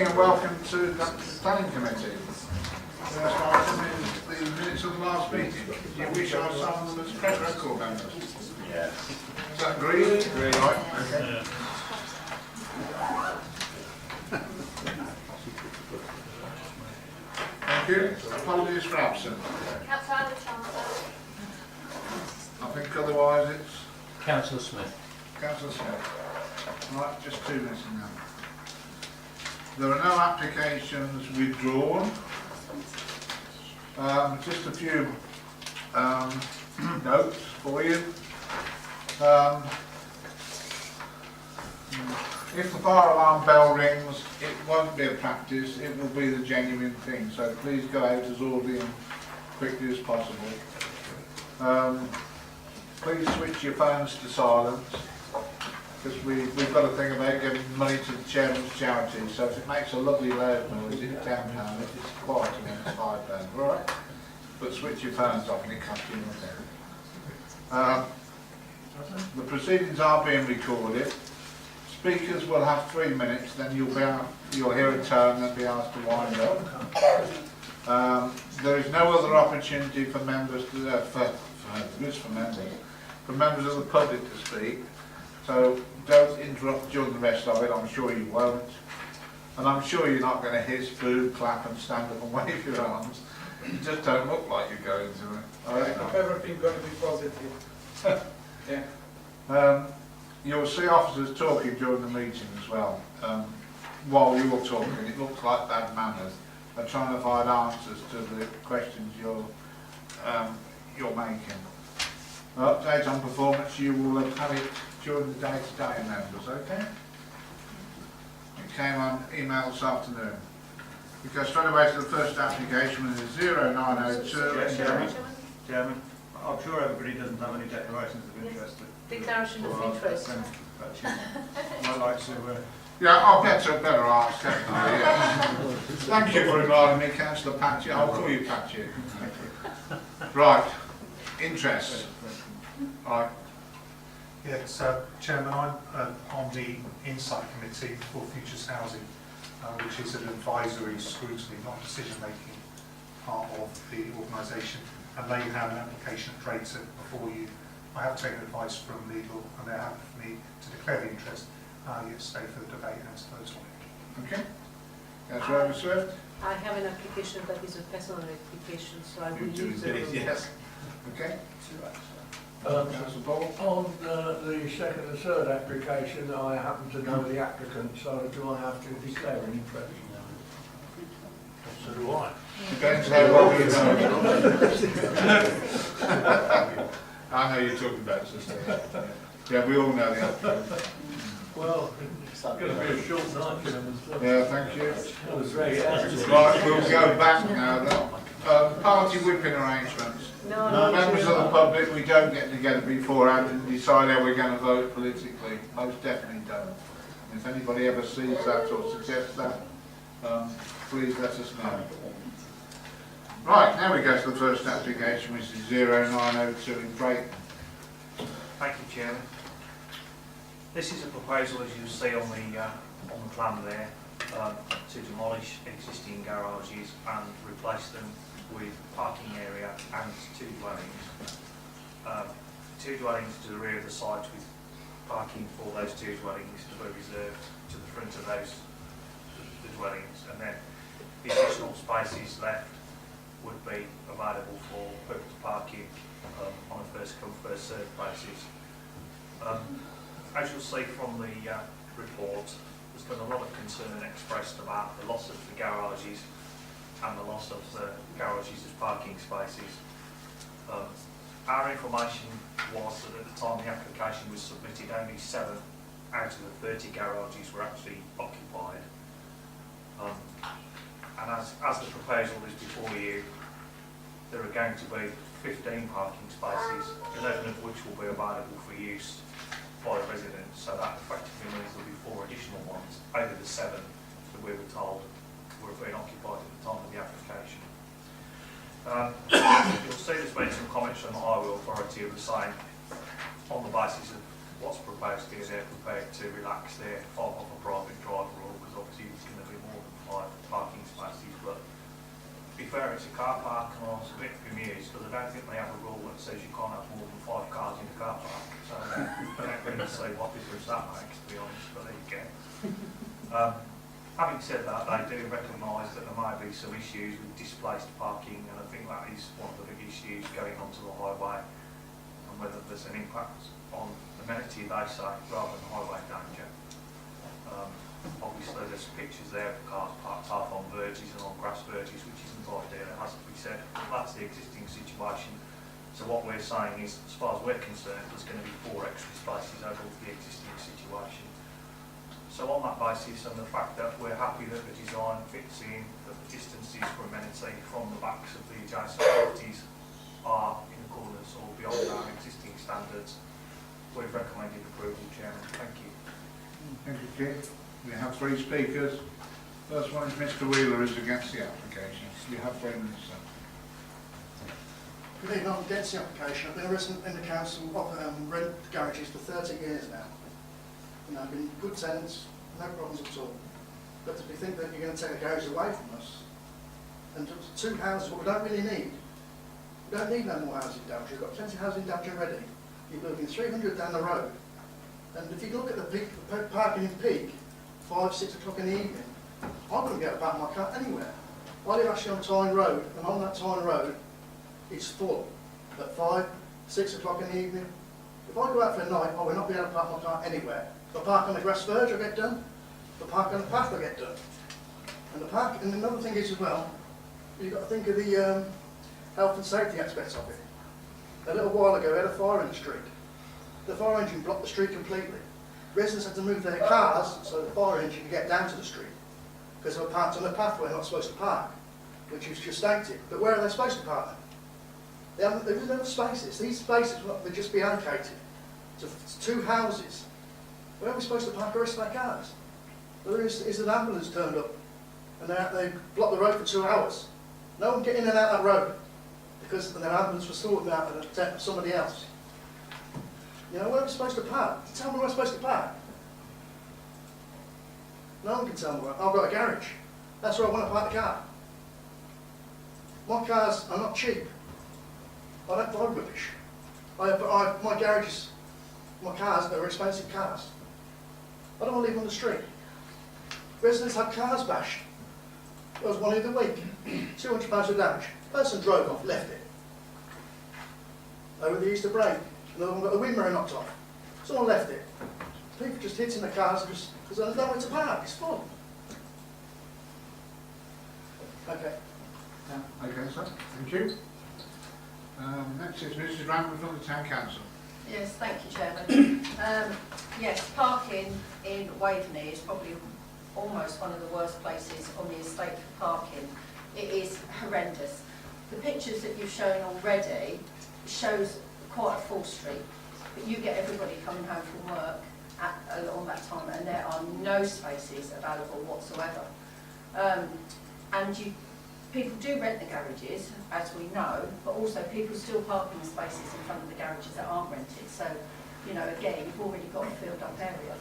Welcome to the planning committee. The first item is the minutes of the last meeting. Do you wish I signed them as press record members? Yeah. Is that agreed? Agreed. Right, okay. Yeah. Thank you. Apologies for absence. I think otherwise it's Councillor Smith. Councillor Smith. Right, just two missing now. There are no applications withdrawn. Just a few notes for you. If the fire alarm bell rings, it won't be a practice, it will be the genuine thing. So please go out as orderly and quickly as possible. Please switch your phones to silence, because we've got a thing about giving money to the chairman's charity. So if it makes a lovely loud noise, it's £10. If it's quiet, then it's £5. All right? But switch your phones off and it costs you nothing. The proceedings are being recorded. Speakers will have 3 minutes, then you'll hear a tone and be asked to wind up. There is no other opportunity for members to for members of the public to speak. So don't interrupt during the rest of it. I'm sure you won't, and I'm sure you're not going to hiss, boo, clap, and stand up and wave your arms. You just don't look like you're going to it. If everything going to be positive. Yeah. You'll see officers talking during the meeting as well. While you're talking, it looks like bad manners. They're trying to find answers to the questions you're making. Update on performance, you will have had it during the day-to-day members, okay? It came on email this afternoon. We go straight away to the first application, which is 0902. Chairman, I'm sure everybody doesn't have any declarations of interest. Declaration of interest. I'd like to... Yeah, I'll better ask, haven't I? Yeah. Thank you for reminding me, Councillor Patchett. I'll call you Patchett. Right, interest. Right. Yes, Chairman, I'm on the Insight Committee for Futures Housing, which is an advisory scrutiny, not decision-making part of the organisation, and they have an application created before you. I have taken advice from legal, and they're happy for me to declare the interest, yet stay for the debate and to vote on it. Okay. Councillor Swift. I have an application that is a personal application, so I will You do use the indeed, yes. Okay. Councillor Paul. On the second and third application, I happen to know the applicant, so do I have to declare an interest? So do I. Depends how well you know. I know you're talking about sister. Yeah, we all know the applicant. Well, it's going to be a short night, Chairman. Yeah, thank you. That was very Right, we'll go back now then. Party whipping arrangements. No, Members of the public, we don't get together beforehand and decide how we're going to vote politically. Most definitely don't. If anybody ever sees that or suggests that, please let us know. Right, now we go to the first application, which is 0902 in Drayton. Thank you, Chairman. This is a proposal, as you see on the plan there, to demolish existing garages and replace them with parking area and two dwellings. Two dwellings to the rear of the site, with parking for those two dwellings to be reserved to the front of those the dwellings, and then the additional spaces left would be available for purpose parking on a first come first served basis. As you'll see from the report, there's been a lot of concern expressed about the loss of the garages and the loss of the garages as parking spaces. Our information was that at the time the application was submitted, only 7 out of the 30 garages were actually occupied. And as the proposal is before you, there are going to be 15 parking spaces, 11 of which will be available for use by residents, so that effectively means there'll be 4 additional ones over the 7 that we were told were being occupied at the time of the application. You'll see there's been some comments from the Highway Authority of the same, on the basis of what's proposed here. They're prepared to relax their 5 off a private drive rule, because obviously it's going to be more than it's a car park, and I was a bit bemused because I don't think they have a rule that says you can't have more than 5 cars in a car park. So I don't really see what difference that makes, to be honest, but there you go. Having said that, they do recognise that there may be some issues with displaced parking, and I think that is one of the big issues going onto the highway, and whether there's an impact on amenity, they say, rather than highway danger. Obviously there's pictures there of cars parked half on verges and on grass verges, which isn't ideal, it has to be said. That's the existing situation. So what we're saying is, as far as we're concerned, there's going to be 4 extra spaces over the existing situation. So on that basis, and the fact that we're happy that the design fits in, that the distances for amenity from the backs of the adjacent properties are in accordance or beyond our existing standards, we've recommended approval, Chairman. Thank you. Thank you, Keith. We have 3 speakers. First one is Mr. Wheeler, who's against the application. You have 3 minutes, sir. Good evening, I'm against the application. I've been a resident in the council of rent garages for 30 years now. You know, I've been good tenants, no problems at all. But to think that you're going to take a garage away from us, and just 2 houses, what we don't really need. We don't need no more housing damage. We've got plenty of housing damage already. You're moving 300 down the road. And if you look at the peak, parking in peak, 5, 6 o'clock in the evening, I wouldn't be able to park my car anywhere. I live actually on Tyne Road, and on that Tyne Road, it's full at 5, 6 o'clock in the evening. If I go out for a night, I will not be able to park my car anywhere. If I park on the grass verge, I get done. If I park on the path, I get done. And another thing is as well, you've got to think of the health and safety aspects of it. A little while ago, we had a fire in the street. The fire engine blocked the street completely. Residents had to move their cars so the fire engine could get down to the street because they were parked on a pathway they're not supposed to park, which was just stated. But where are they supposed to park them? There is no spaces. These spaces will just be allocated to 2 houses. Where are we supposed to park the rest of our cars? Well, there is an ambulance turned up and they blocked the road for 2 hours. No one get in and out of that road because their ambulance was sorted out and somebody else. You know, where are we supposed to park? Tell me where I'm supposed to park. No one can tell me where. I've got a garage. That's where I want to park the car. My cars are not cheap. I don't buy rubbish. My garages, my cars are expensive cars. I don't want to leave them on the street. Residents had cars bashed. There was one the other week. £200 of damage. Person drove off, left it. Over the Easter break. Another one got the wind mirror knocked off. Someone left it. People just hitting the cars because there's nowhere to park. It's full. Okay. Okay, sir. Thank you. Next is Mrs. Rambler from the Town Council. Yes, thank you, Chairman. Yes, parking in Waveney is probably almost one of the worst places on the estate for parking. It is horrendous. The pictures that you've shown already shows quite a full street, but you get everybody coming home from work along that time, and there are no spaces available whatsoever. People do rent the garages, as we know, but also people still park in the spaces in front of the garages that aren't rented. So, you know, again, you've already got a filled up area.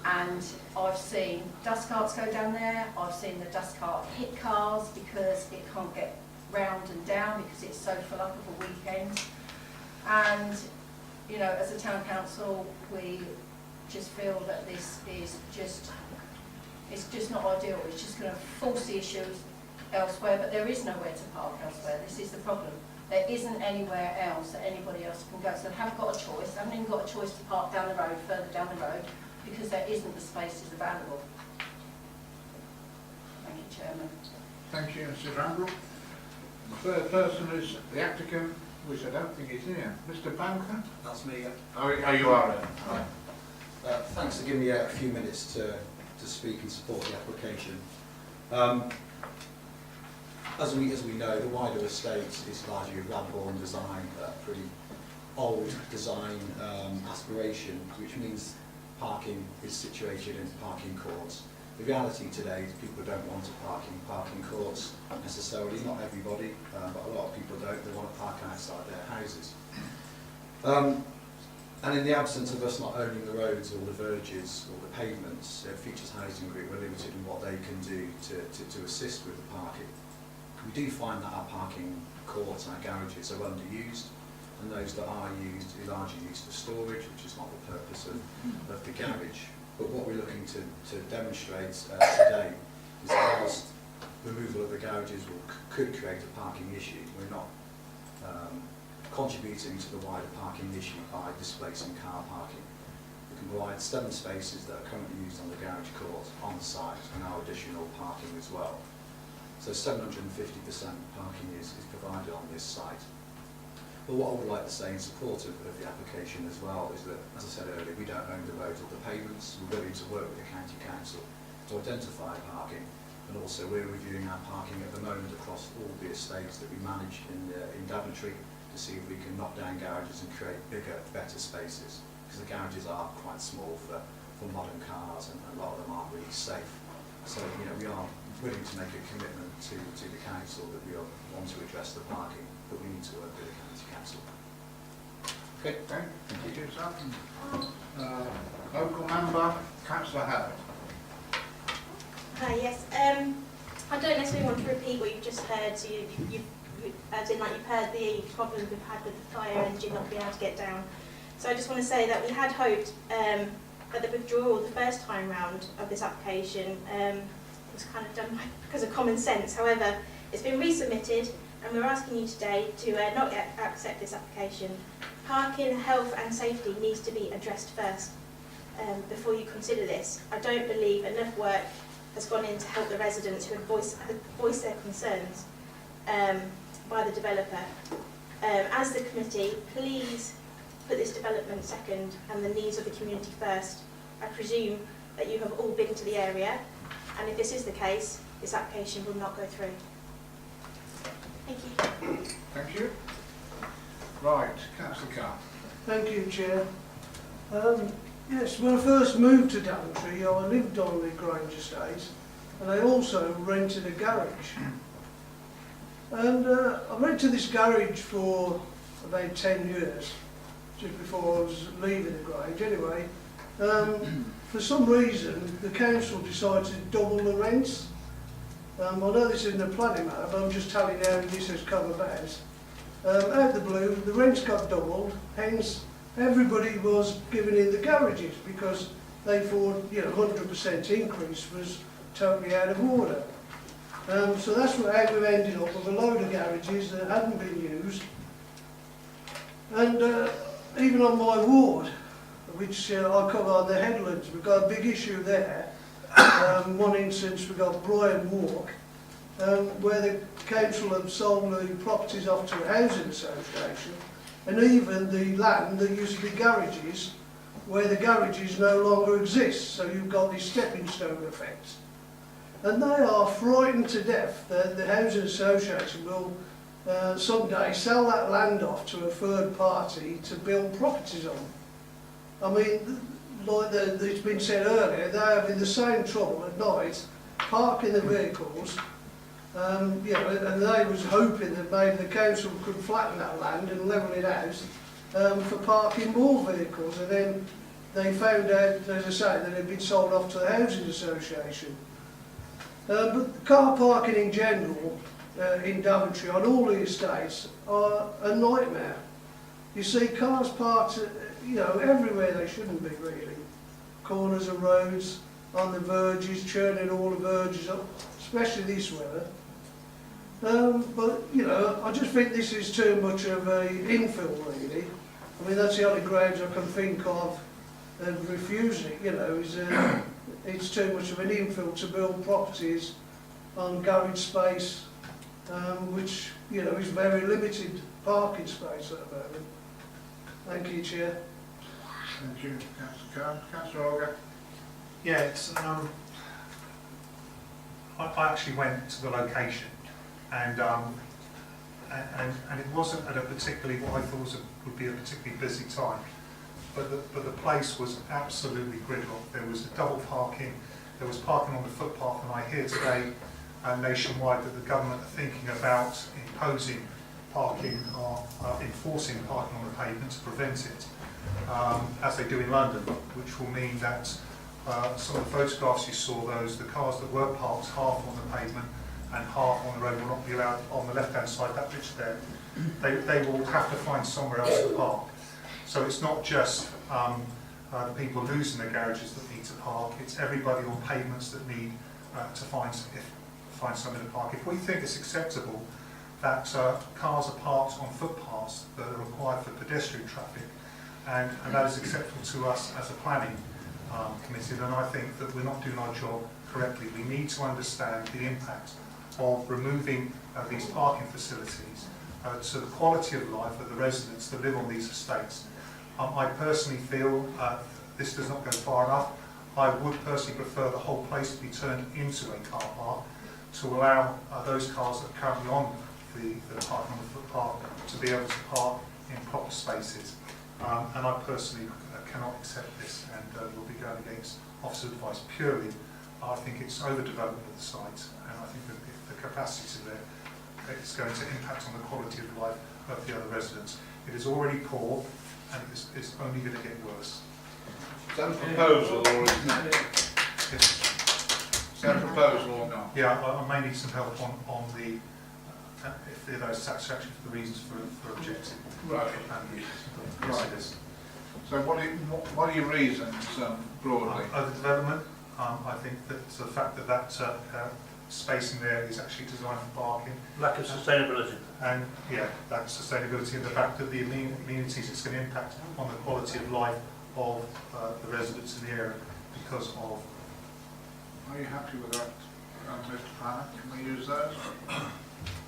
And I've seen dust carts go down there. I've seen the dust cart hit cars because it can't get round and down because it's so full up of a weekend. And, you know, as a town council, we just feel that this is it's just not ideal. It's just going to force the issues elsewhere, but there is nowhere to park elsewhere. This is the problem. There isn't anywhere else that anybody else can go. So they haven't got a choice. They haven't even got a choice to park down the road, further down the road, because there isn't the spaces available. Thank you, Chairman. Thank you, Mrs. Rambler. The third person is the applicant, which I don't think is here. Mr. Banker? That's me. Oh, you are there. Right. Thanks for giving me a few minutes to speak and support the application. As we know, the wider estate is largely a Radbourne design, pretty old design aspiration, which means parking is situated in parking courts. The reality today is people don't want to park in parking courts necessarily, not everybody, but a lot of people don't. They want to park outside their houses. And in the absence of us not owning the roads or the verges or the pavements, Futures Housing Group are limited in what they can do to assist with the parking. We do find that our parking courts and our garages are underused, and those that are used are largely used for storage, which is not the purpose of the garage. But what we're looking to demonstrate today is that whilst removal of the garages could create a parking issue, we're not contributing to the wider parking issue by displacing car parking. We can provide 7 spaces that are currently used on the garage court on the site and our additional parking as well. So 750% parking is provided on this site. But what I would like to say in support of the application as well is that, as I said earlier, we don't own the road or the pavements. We're willing to work with the County Council to identify parking, and also we're reviewing our parking at the moment across all the estates that we manage in Daventry to see if we can knock down garages and create bigger, better spaces, because the garages are quite small for modern cars and a lot of them aren't really safe. So, you know, we are willing to make a commitment to the council that we want to address the parking, but we need to work with the County Council. Okay, thank you, sir. Local member, Councillor Howard. Hi, yes. I don't necessarily want to repeat what you've just heard. So as in, like, you've heard the problems we've had with the fire engine not being able to get down. So I just want to say that we had hoped that the withdrawal the first time round of this application was kind of done because of common sense. However, it's been resubmitted, and we're asking you today to not accept this application. Parking, health and safety needs to be addressed first before you consider this. I don't believe enough work has gone in to help the residents who have voiced their concerns by the developer. As the committee, please put this development second and the needs of the community first. I presume that you have all been to the area, and if this is the case, this application will not go through. Thank you. Thank you. Right, Councillor Carr. Thank you, Chair. Yes, when I first moved to Daventry, I lived on the Grange estate, and I also rented a garage. And I rented this garage for about 10 years, just before I was leaving the Grange. Anyway, for some reason, the council decided to double the rents. I know this isn't a planning matter, but I'm just telling you how this has come about. Out of the blue, the rents got doubled, hence everybody was giving in the garages because they thought, you know, 100% increase was totally out of order. So that's how we've ended up with a load of garages that hadn't been used. And even on my ward, which I cover on the Headlands, we've got a big issue there. One instance, we've got Brian Walk, where the council have sold the properties off to a housing association, and even the land that used to be garages, where the garages no longer exist, so you've got this stepping stone effect. And they are frightened to death that the housing association will someday sell that land off to a third party to build properties on. I mean, like it's been said earlier, they're having the same trouble at night parking the vehicles. You know, and they was hoping that maybe the council could flatten that land and level it out for parking more vehicles, and then they found out, as I say, that it had been sold off to the housing association. But car parking in general in Daventry on all the estates are a nightmare. You see cars parked, you know, everywhere they shouldn't be really. Corners of roads, on the verges, churning all the verges up, especially this weather. But, you know, I just think this is too much of a infill, really. I mean, that's the only grounds I can think of refusing, you know, is it's too much of an infill to build properties on garage space, which, you know, is very limited parking space at the moment. Thank you, Chair. Thank you, Councillor Carr. Councillor Olga. Yeah, it's, I actually went to the location, and it wasn't at a particularly, what I thought would be a particularly busy time, but the place was absolutely gridlocked. There was double parking, there was parking on the footpath, and I hear today nationwide that the government are thinking about imposing parking or enforcing parking on the pavement to prevent it, as they do in London, which will mean that some of the photographs you saw, the cars that were parked half on the pavement and half on the road will not be allowed on the left-hand side, that bit there. They will have to find somewhere else to park. So it's not just the people losing their garages that need to park, it's everybody on pavements that need to find somewhere to park. If we think it's acceptable that cars are parked on footpaths that are required for pedestrian traffic, and that is acceptable to us as a planning committee, then I think that we're not doing our job correctly. We need to understand the impact of removing these parking facilities to the quality of life of the residents that live on these estates. I personally feel this does not go far enough. I would personally prefer the whole place to be turned into a car park to allow those cars that are currently on the parking on the footpath to be able to park in proper spaces. And I personally cannot accept this, and will be going against officer advice purely. I think it's overdevelopment of the site, and I think that if the capacity there, it's going to impact on the quality of life of the other residents. It is already poor, and it's only going to get worse. Is that a proposal or is that a proposal or not? Yeah, I may need some help on the if there is satisfaction for the reasons for objecting. Right. Yes, it is. So what are your reasons broadly? Overdevelopment. I think that the fact that space in there is actually designed for parking. Lack of sustainability. And yeah, that sustainability and the fact that the amenities, it's going to impact on the quality of life of the residents in the area because of. Are you happy with that, Mr. Planner? Can we use those?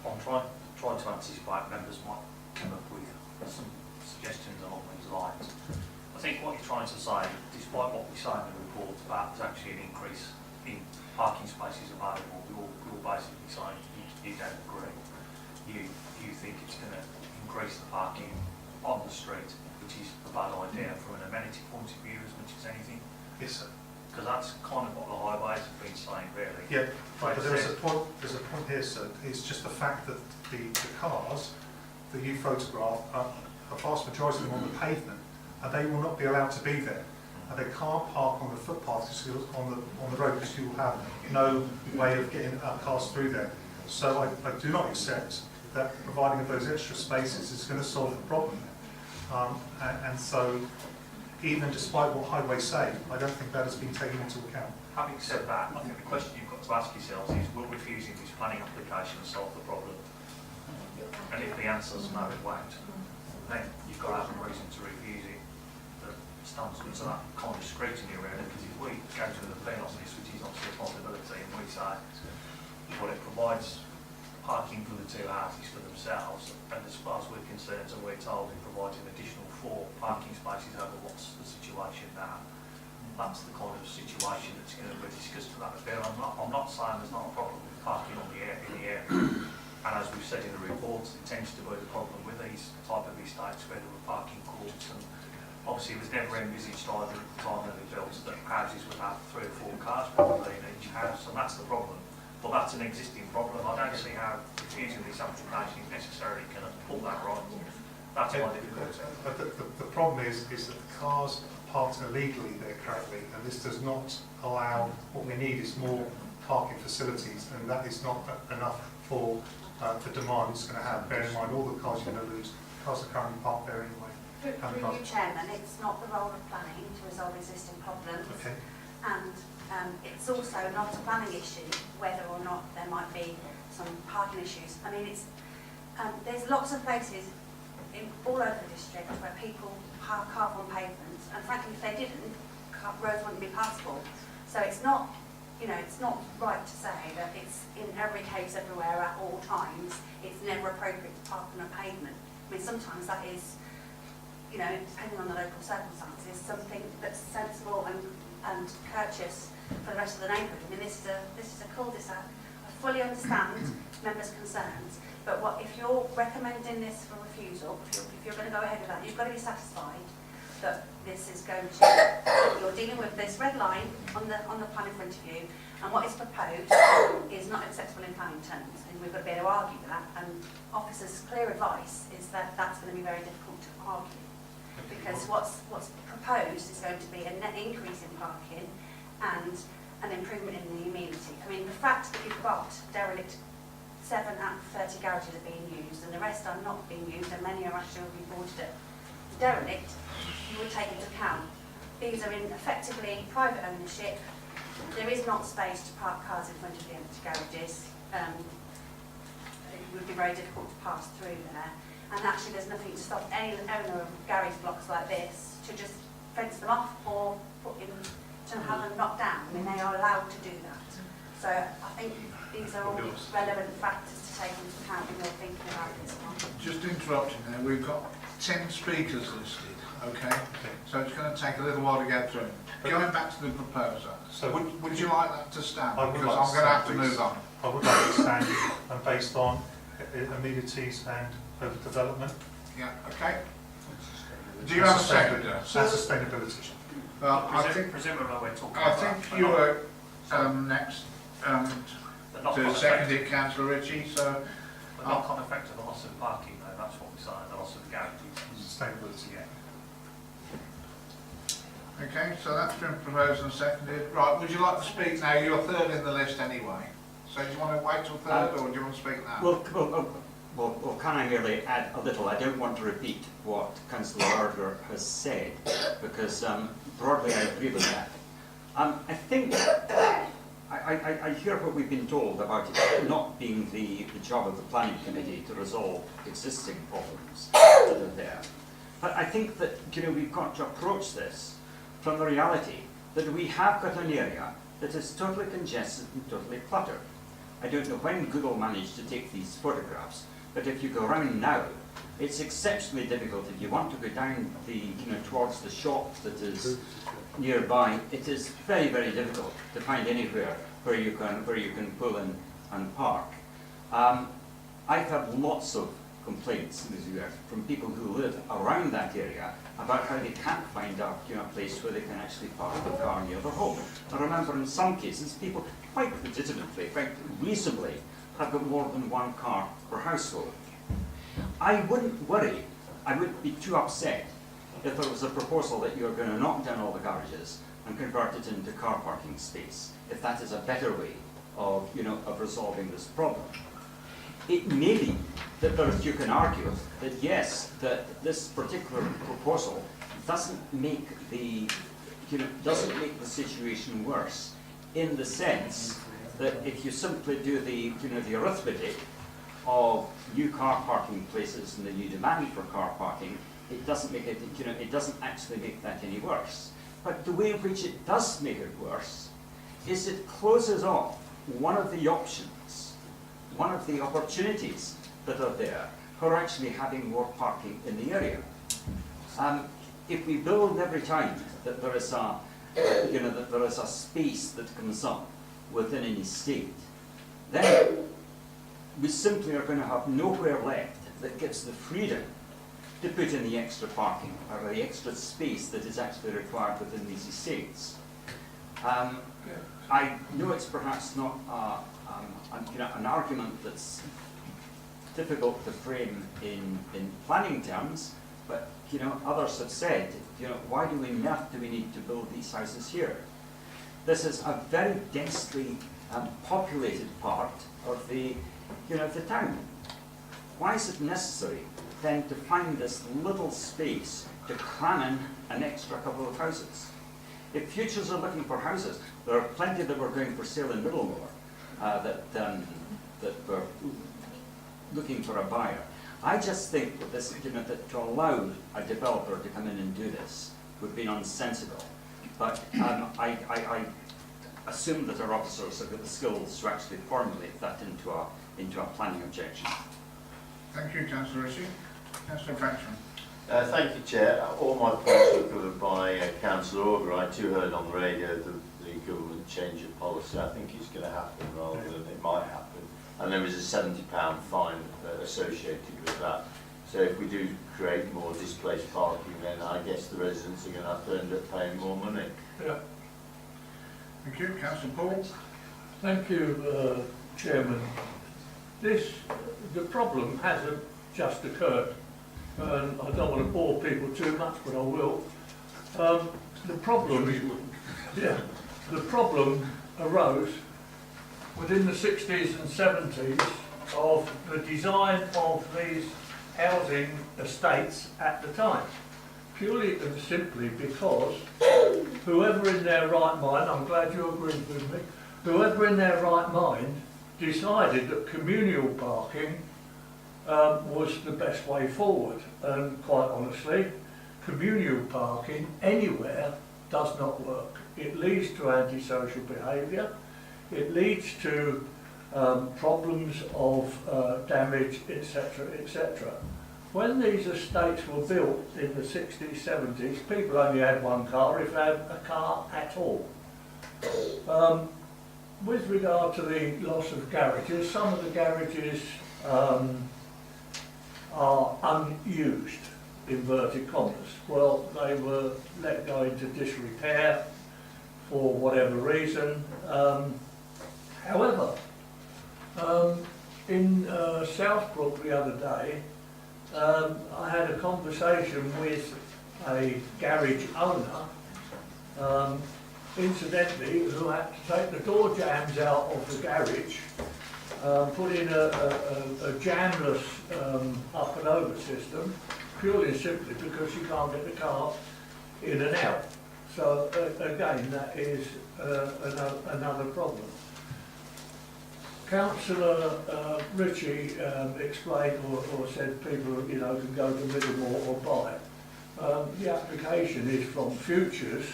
I'm trying to anticipate members might come up with some suggestions along these lines. I think what you're trying to say, despite what we say in the report about there's actually an increase in parking spaces available, you're basically saying you don't agree. You think it's going to increase the parking on the street, which is a bad idea from an amenity point of view as much as anything. Yes, sir. Because that's kind of what the highways have been saying, really. Yeah, but there's a point here, sir. It's just the fact that the cars that you photograph are a vast majority of them on the pavement, and they will not be allowed to be there. And they can't park on the footpath on the road because you will have no way of getting cars through there. So I do not accept that providing of those extra spaces is going to solve the problem. And so, even despite what highways say, I don't think that has been taken into account. Having said that, I think the question you've got to ask yourselves is, will refusing this planning application solve the problem? And if the answer is no, it won't, then you've got to have a reason to refuse it that stands up to that kind of scrutiny around it. Because if we go to the plan on this, which is obviously a possibility, and we say, well, it provides parking for the two houses for themselves, and as far as we're concerned, and we're told it provides an additional 4 parking spaces over what's the situation now. That's the kind of situation that's going to be discussed to that affair. I'm not saying there's not a problem with parking in the area, and as we've said in the report, it tends to be the problem with these type of estates where there were parking courts, and obviously it was never envisaged either at the time that they built that houses would have 3 or 4 cars probably in each house, and that's the problem. But that's an existing problem. I don't see how refusing this application is necessarily going to pull that right. That's my difficulty. But the problem is that the cars are parked illegally there currently, and this does not allow, what we need is more parking facilities, and that is not enough for the demand it's going to have. Bear in mind all the cars you're going to lose. Cars are currently parked there anyway. Through you, Chairman, it's not the role of planning to resolve existing problems. Okay. And it's also not a planning issue whether or not there might be some parking issues. I mean, there's lots of places all over the district where people park cars on pavements, and frankly, if they didn't, roads wouldn't be passable. So it's not, it's not right to say that it's in every case everywhere at all times. It's never appropriate to park on a pavement. I mean, sometimes that is, depending on the local circumstances, something that's sensible and courteous for the rest of the neighbourhood. I mean, this is a cul-de-sac. I fully understand members' concerns, but if you're recommending this for refusal, if you're going to go ahead with that, you've got to be satisfied that this is going to, you're dealing with this red line on the plan in front of you, and what is proposed is not acceptable in planning terms, and we've got to be able to argue that. And officers' clear advice is that that's going to be very difficult to argue, because what's proposed is going to be a net increase in parking and an improvement in the amenity. I mean, the fact that you've got derelict 7 out of 30 garages are being used and the rest are not being used and many are actually reported at derelict, you would take into account. These are in effectively private ownership. There is not space to park cars in front of the empty garages. It would be very difficult to pass through there. And actually there's nothing to stop any owner of garage blocks like this to just fence them off or put in, to have them knocked down. I mean, they are allowed to do that. So I think these are all relevant factors to take into account when you're thinking about this one. Just interrupting there, we've got 10 speakers listed, okay? So it's going to take a little while to get through. Going back to the proposer, So would you like that to stand? I would Because like I'm to going to have to stand, move please. on. I would like to stand and based on amenities and overdevelopment Yeah, okay. Do you have a seconder? and sustainability. Well, I think Presumably we're talking I about... think you were next the knock-on to effect, seconded Councillor Ritchie, so the knock-on effect of the loss of parking, though, that's what we signed, the loss of the garages. Sustainability. Yeah. okay, so that's been proposed and seconded. Right, would you like to speak now? You're third in the list anyway. So do you want to wait till third or do you want to speak now? Well, can I merely add a little? I don't want to repeat what Councillor Arder has said, because broadly I agree with that. I think, I hear what we've been told about it not being the job of the planning committee to resolve existing problems that are there. But I think that, we've got to approach this from the reality that we have got an area that is totally congested and totally cluttered. I don't know when Google managed to take these photographs, but if you go around now, it's exceptionally difficult. If you want to go down the, towards the shop that is nearby, it is very, very difficult to find anywhere where you can pull in and park. I've had lots of complaints this year from people who live around that area about how they can't find a place where they can actually park a car near their home. I remember in some cases people quite legitimately, quite reasonably, have got more than one car per household. I wouldn't worry, I wouldn't be too upset if there was a proposal that you're going to knock down all the garages and convert it into car parking space, if that is a better way of, of resolving this problem. It may be that you can argue that yes, that this particular proposal doesn't make the, doesn't make the situation worse, in the sense that if you simply do the, the arithmetic of new car parking places and the new demand for car parking, it doesn't make it, it doesn't actually make that any worse. But the way in which it does make it worse is it closes off one of the options, one of the opportunities that are there for actually having more parking in the area. If we build every time that there is a, that there is a space that comes up within an estate, then we simply are going to have nowhere left that gives the freedom to put in the extra parking or the extra space that is actually required within these estates. I know it's perhaps not an argument that's difficult to frame in planning terms, but others have said, why do we need to build these houses here? This is a very densely populated part of the the town. Why is it necessary then to find this little space to cram in an extra couple of houses? If futures are looking for houses, there are plenty that were going for sale in Middlemore that were looking for a buyer. I just think that this, that to allow a developer to come in and do this would be nonsensical. But I assume that our officers have got the skills to actually formulate that into a planning objection. Thank you, Councillor Ritchie. Councillor Fraction. Thank you, Chair. All my points were covered by Councillor Auger. I too heard on the radio the government change of policy. I think it's going to happen rather than it might happen. And there is a £70 fine associated with that. So if we do create more displaced parking, then I guess the residents are going to have to end up paying more money. Yeah. Thank you. Councillor Paul. Thank you, Chairman. The problem hasn't just occurred, and I don't want to bore people too much, but I will. The problem arose within the 60s and 70s of the design of these housing estates at the time. Purely and simply because whoever in their right mind, I'm glad you agreed with me, whoever in their right mind decided that communal parking was the best way forward. And quite honestly, communal parking anywhere does not work. It leads to antisocial behaviour, it leads to problems of damage, etc., etc. When these estates were built in the 60s, 70s, people only had one car, if they had a car at all. With regard to the loss of garages, some of the garages are unused, inverted commas. Well, they were let go into disrepair for whatever reason. However, in Southbrook the other day, I had a conversation with a garage owner, incidentally, who had to take the door jambs out of the garage, put in a jamless up and over system, purely and simply because you can't get the car in and out. So again, that is another problem. Councillor Ritchie explained or said people, you know, can go to Middlemore or buy. The application is from Futures,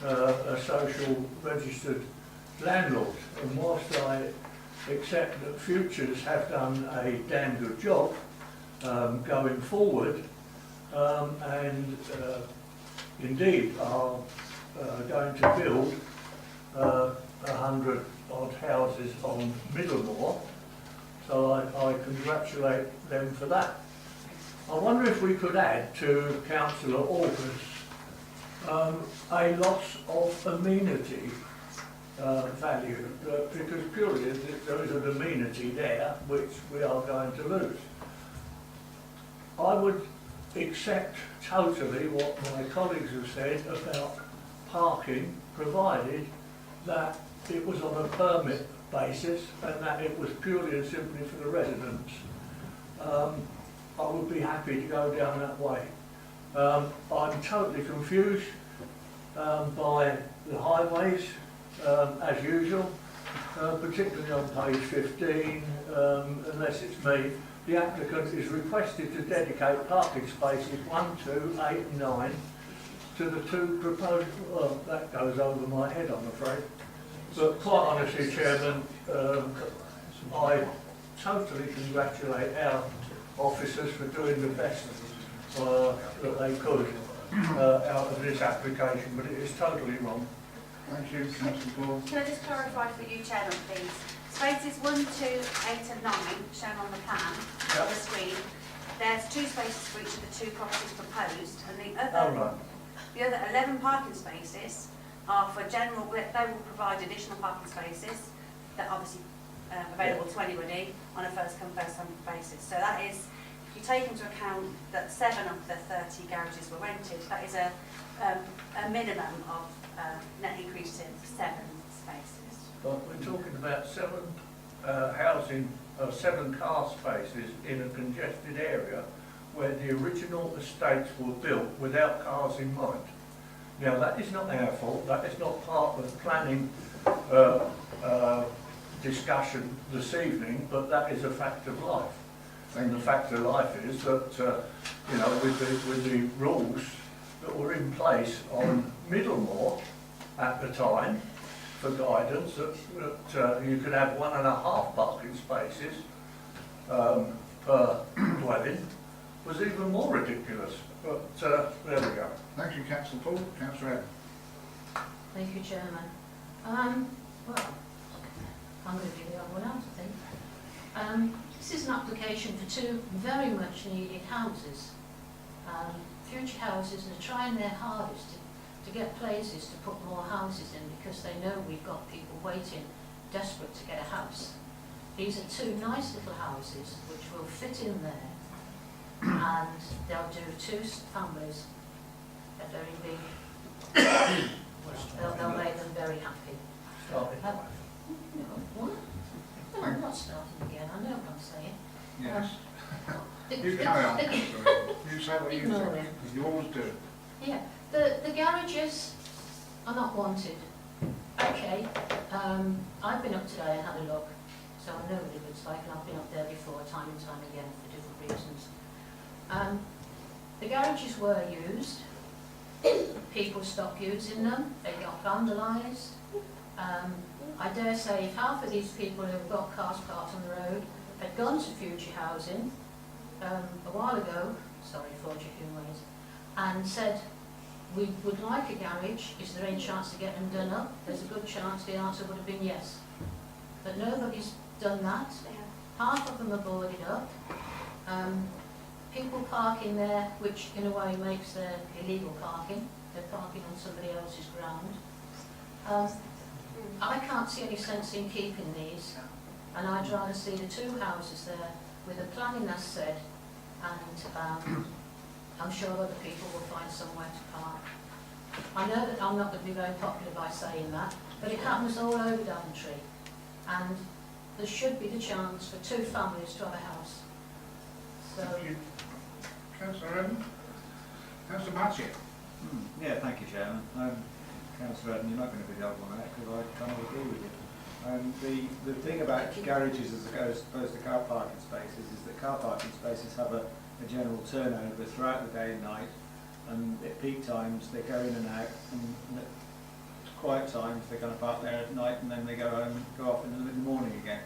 a social registered landlord, and whilst I accept that Futures have done a damn good job going forward, and indeed are going to build 100 odd houses on Middlemore, so I congratulate them for that. I wonder if we could add to Councillor August a loss of amenity value, because purely there is an amenity there which we are going to lose. I would accept totally what my colleagues have said about parking, provided that it was on a permit basis and that it was purely and simply for the residents. I would be happy to go down that way. I'm totally confused by the highways, as usual, particularly on page 15, unless it's me. The applicant is requested to dedicate parking spaces 1, 2, 8 and 9 to the two proposed, well, that goes over my head, I'm afraid. But quite honestly, Chairman, I totally congratulate our officers for doing the best that they could out of this application, but it is totally wrong. Thank you, Councillor Ball. Can I just clarify for you, Chairman, please? Spaces 1, 2, 8 and 9, shown on the plan, on the screen, there's 2 spaces for each of the 2 properties proposed, and the other 11 parking spaces are for general, they will provide additional parking spaces that are obviously available to anybody on a first come first served basis. So that is, if you take into account that 7 of the 30 garages were rented, that is a minimum of net increase in 7 spaces. But we're talking about 7 7 car spaces in a congested area where the original estates were built without cars in mind. Now that is not our fault, that is not part of the planning discussion this evening, but that is a fact of life. And the fact of life is that, you know, with the rules that were in place on Middlemore at the time for guidance, that you could have 1.5 parking spaces per dwelling, was even more ridiculous. But there we go. Thank you, Councillor Paul. Councillor Ed. Thank you, Chairman. Well, I'm going to be the other one out, I think. This is an application for 2 very much needed houses. Future houses are trying their hardest to get places to put more houses in, because they know we've got people waiting, desperate to get a house. These are 2 nice little houses which will fit in there, and they'll do 2 families. They're very big. They'll make them very happy. No, I'm not starting again. I know what I'm saying. Yes. The- You the- carry on, the- councillor Redden. You say what you Ignore think, him. because you always do. Yeah, the garages are not wanted. Okay, I've been up today and had a look, so I know what it looks like, and I've been up there before, time and time again, for different reasons. The garages were used, people stopped using them, they got vandalised. I dare say if half of these people who've got cars parked on the road had gone to future housing a while ago, sorry, Forger Humeways, and said, we would like a garage, is there any chance to get them done up? There's a good chance the answer would have been yes. But nobody's done that. Half of them are boarded up. People parking there, which in a way makes their illegal parking. They're parking on somebody else's ground. I can't see any sense in keeping these, and I'd rather see the two houses there with the planning as said, and I'm sure other people will find somewhere to park. I know that I'm not going to be very popular by saying that, but it happens all over Daventry, and there should be the chance for two families to have a house. So, Thank you. Councillor Redden? Councillor Matchett? Yeah, thank you, Chairman. Councillor Redden, you're not going to be the odd one out because I kind of agree with you. The thing about garages as opposed to car parking spaces is that car parking spaces have a general turnover throughout the day and night, and at peak times they go in and out, and at quiet times they're going to park there at night and then they go home and go off in the morning again.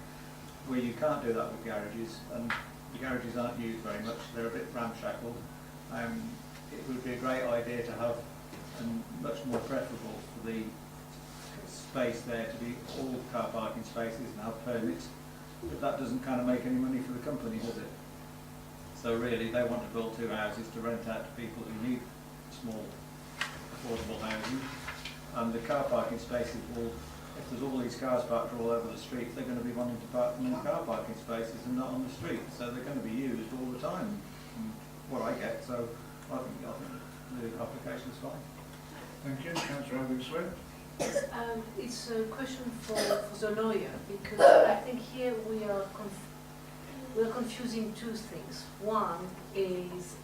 Where you can't do that with garages, and the garages aren't used very much, they're a bit ramshackle. It would be a great idea to have, and much more preferable for the space there to be all car parking spaces and have permits, but that doesn't kind of make any money for the company, does it? So really they want to build two houses to rent out to people who need small affordable housing, and the car parking spaces will, if there's all these cars parked all over the street, they're going to be wanting to park them in car parking spaces and not on the street, so they're going to be used all the time, from what I get. So I think the application is fine. Thank you. Councillor Swift? It's a question for the lawyer, because I think here we are confusing two things. One is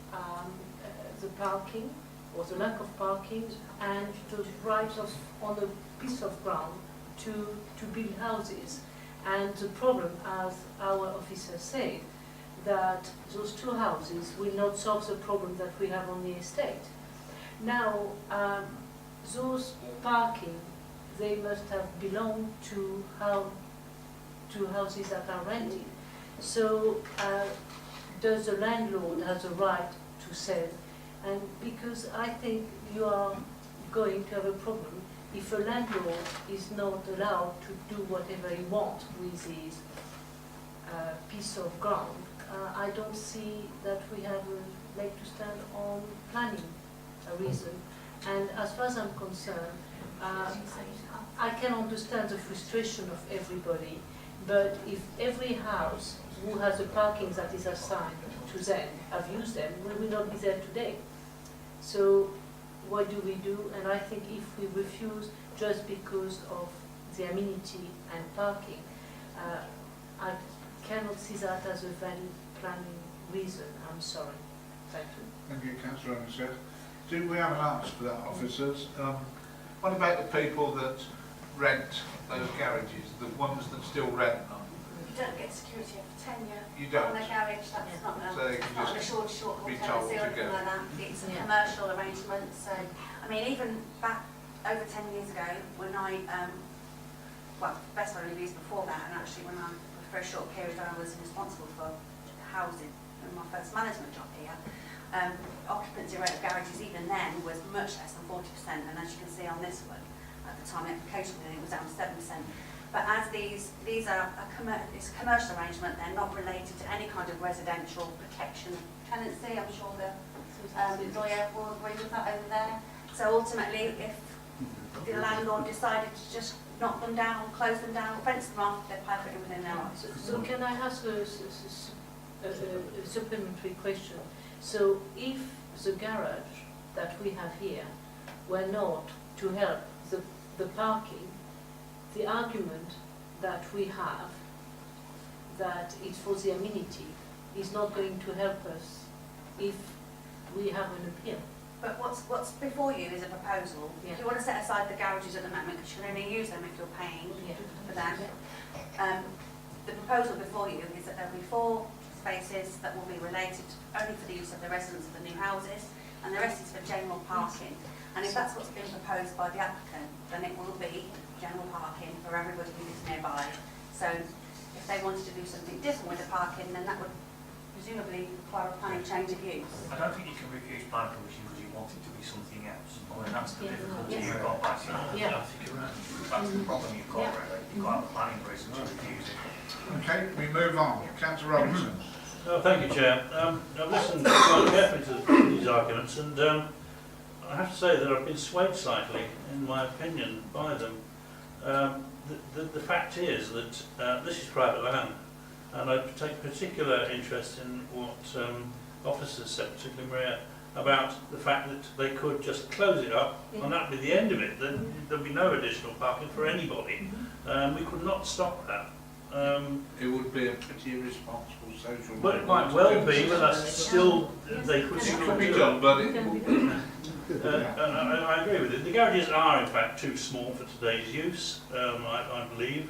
the parking, or the lack of parking, and the right of, on a piece of ground to build houses. And the problem, as our officer said, that those two houses will not solve the problem that we have on the estate. Now, those parking, they must have belonged to houses that are rented. So does the landlord have the right to sell? And because I think you are going to have a problem if a landlord is not allowed to do whatever he wants with his piece of ground. I don't see that we have a leg to stand on planning a reason. And as far as I'm concerned, I can understand the frustration of everybody, but if every house who has a parking that is assigned to them have used them, we will not be there today. So what do we do? And I think if we refuse just because of the amenity and parking, I cannot see that as a valid planning reason. I'm sorry. Thank you. Thank you, Councillor Swift. Do we have an answer for that, officers? What about the people that rent those garages, the ones that still rent them? You don't get security for tenure You don't? on a garage, that's not So they can not just a short be haul told tenancy to or anything go. like that. It's a Yeah. commercial arrangement, so, I mean, even back over 10 years ago, when I, well, best only years before that, and actually when I, for a short period, I was responsible for housing in my first management job here. Occupancy rate of garages even then was much less than 40%, and as you can see on this one, at the time of application, it was down to 7%. But as these are it's a commercial arrangement, they're not related to any kind of residential protection tenancy. I'm sure the lawyer will agree with that over there. So ultimately, if the landlord decided to just knock them down, close them down, fence them off, they'd pay for it within their rights. So can I ask a supplementary question? So if the garage that we have here were not to help the parking, the argument that we have that it's for the amenity is not going to help us if we have an appeal. But what's before you is a proposal. Yeah. If you want to set aside the garages at the moment, because you can only use them if you're paying for them, the proposal before you is that there will be 4 spaces that will be related only for the use of the residents of the new houses, and the rest is for general parking. And if that's what's been proposed by the applicant, then it will be general parking for everybody who lives nearby. So if they wanted to do something different with the parking, then that would presumably require a planning change of use. I don't think you can refuse planning permission because you want it to be something else. I mean, that's the difficulty you've got, basically. Yeah. I think you're right. That's the problem you've got, really. You've got a planning reason to refuse it. Okay, we move on. Councillor Robinson. Oh, thank you, Chair. I've listened quite carefully to these arguments, and I have to say that I've been swayed slightly, in my opinion, by them. The fact is that this is private land, and I take particular interest in what officers said, particularly Maria, about the fact that they could just close it up, and that would be the end of it. There'd be no additional parking for anybody. We could not stop that. It would be a pretty irresponsible social. But it might well be, but that's still, they could It still could be do done, it. but it I agree with it. The garages are in fact too small for today's use, I believe.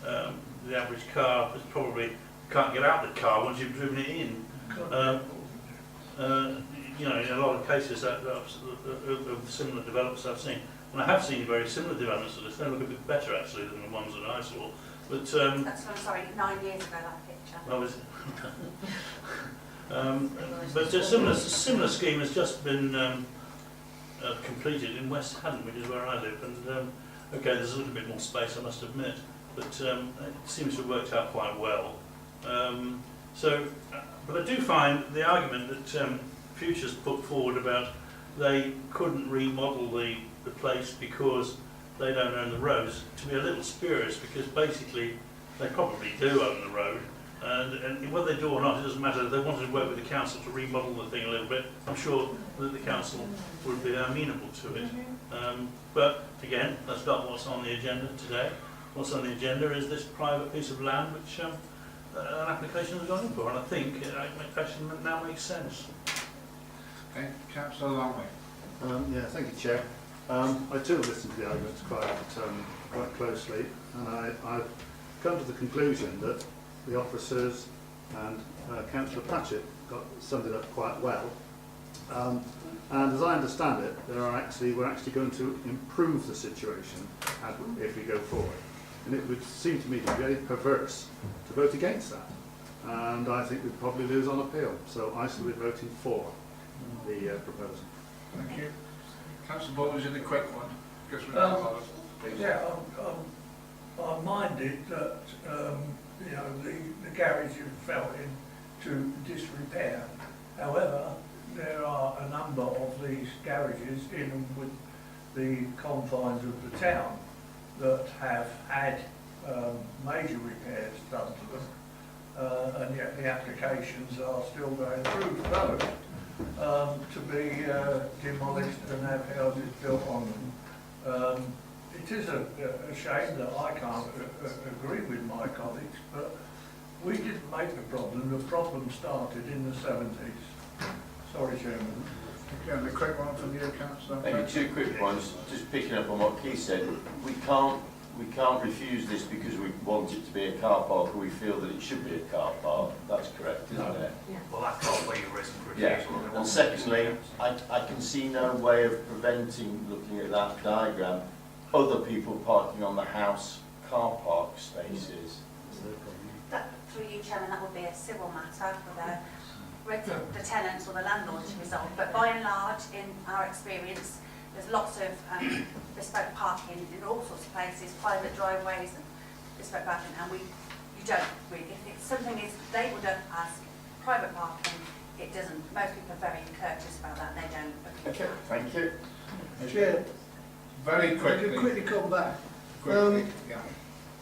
The average car is probably, can't get out the car once you've driven it in. You know, in a lot of cases of similar developments I've seen, and I have seen very similar developments to this. They look a bit better actually than the ones that I saw. But That's, I'm sorry, 9 years ago, that picture. oh, is it? But a similar scheme has just been completed in West Haddon, which is where I live, and okay, there's a little bit more space, I must admit, but it seems to have worked out quite well. But I do find the argument that Future's put forward about they couldn't remodel the place because they don't own the roads to be a little spurious, because basically they probably do own the road, and whether they do or not, it doesn't matter. If they wanted to work with the council to remodel the thing a little bit, I'm sure that the council would be amenable to it. But again, that's not what's on the agenda today. What's on the agenda is this private piece of land which an application has gone in for, and I think it actually now makes sense. Okay, Councillor Longley. Yeah, thank you, Chair. I too have listened to the arguments quite closely, and I've come to the conclusion that the officers and Councillor Patchett summed it up quite well. And as I understand it, we're actually going to improve the situation if we go forward. And it would seem to me to be very perverse to vote against that. And I think we'd probably lose on appeal. So I shall be voting for the proposal. Thank you. Councillor Bowles in a quick one. Because we're not a lot of people. Yeah, I'm minded that you know, the garage you fell into disrepair. However, there are a number of these garages in with the confines of the town that have had major repairs done to them, and yet the applications are still going through for those to be demolished and have houses built on them. It is a shame that I can't agree with my colleagues, but we didn't make the problem. The problem started in the 70s. Sorry, Chairman. Okay, and a quick one from you, Councillor. Maybe 2 quick ones. Just picking up on what Keith said, we can't refuse this because we want it to be a car park, or we feel that it should be a car park. That's correct, isn't it? Yeah. Well, that can't be a reason for Yeah. refusal. And secondly, I can see no way of preventing, looking at that diagram, other people parking on the house car park spaces. That, through you, Chairman, that would be a civil matter for the tenants or the landlord to resolve. But by and large, in our experience, there's lots of bespoke parking in all sorts of places, private driveways and bespoke parking, and you don't really, if it's something is labelled up as private parking, it doesn't. Most people are very courteous about that, they don't. Okay, thank you. Chair, Very I could quickly. quickly come back. Quickly, yeah.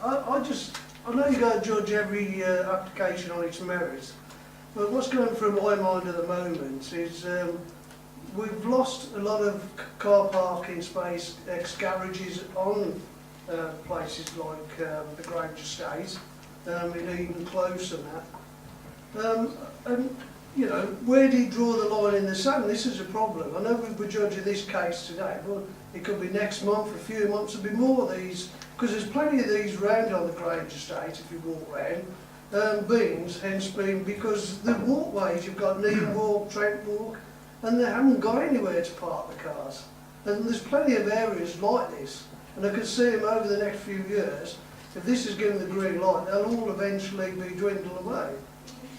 I know you don't judge every application on its merits, but what's going through my mind at the moment is we've lost a lot of car parking space, ex-garages on places like the Grange Estate, in Eden Close and that. And, you know, where do you draw the line in the sand? This is a problem. I know we're judging this case today, but it could be next month, a few months, there'll be more of these, because there's plenty of these round on the Grange estate if you walk round, beans, hence being, because the walkways, you've got Needham Walk, Trent Walk, and they haven't got anywhere to park the cars. And there's plenty of areas like this, and I can see them over the next few years. If this is given the green light, they'll all eventually be dwindled away.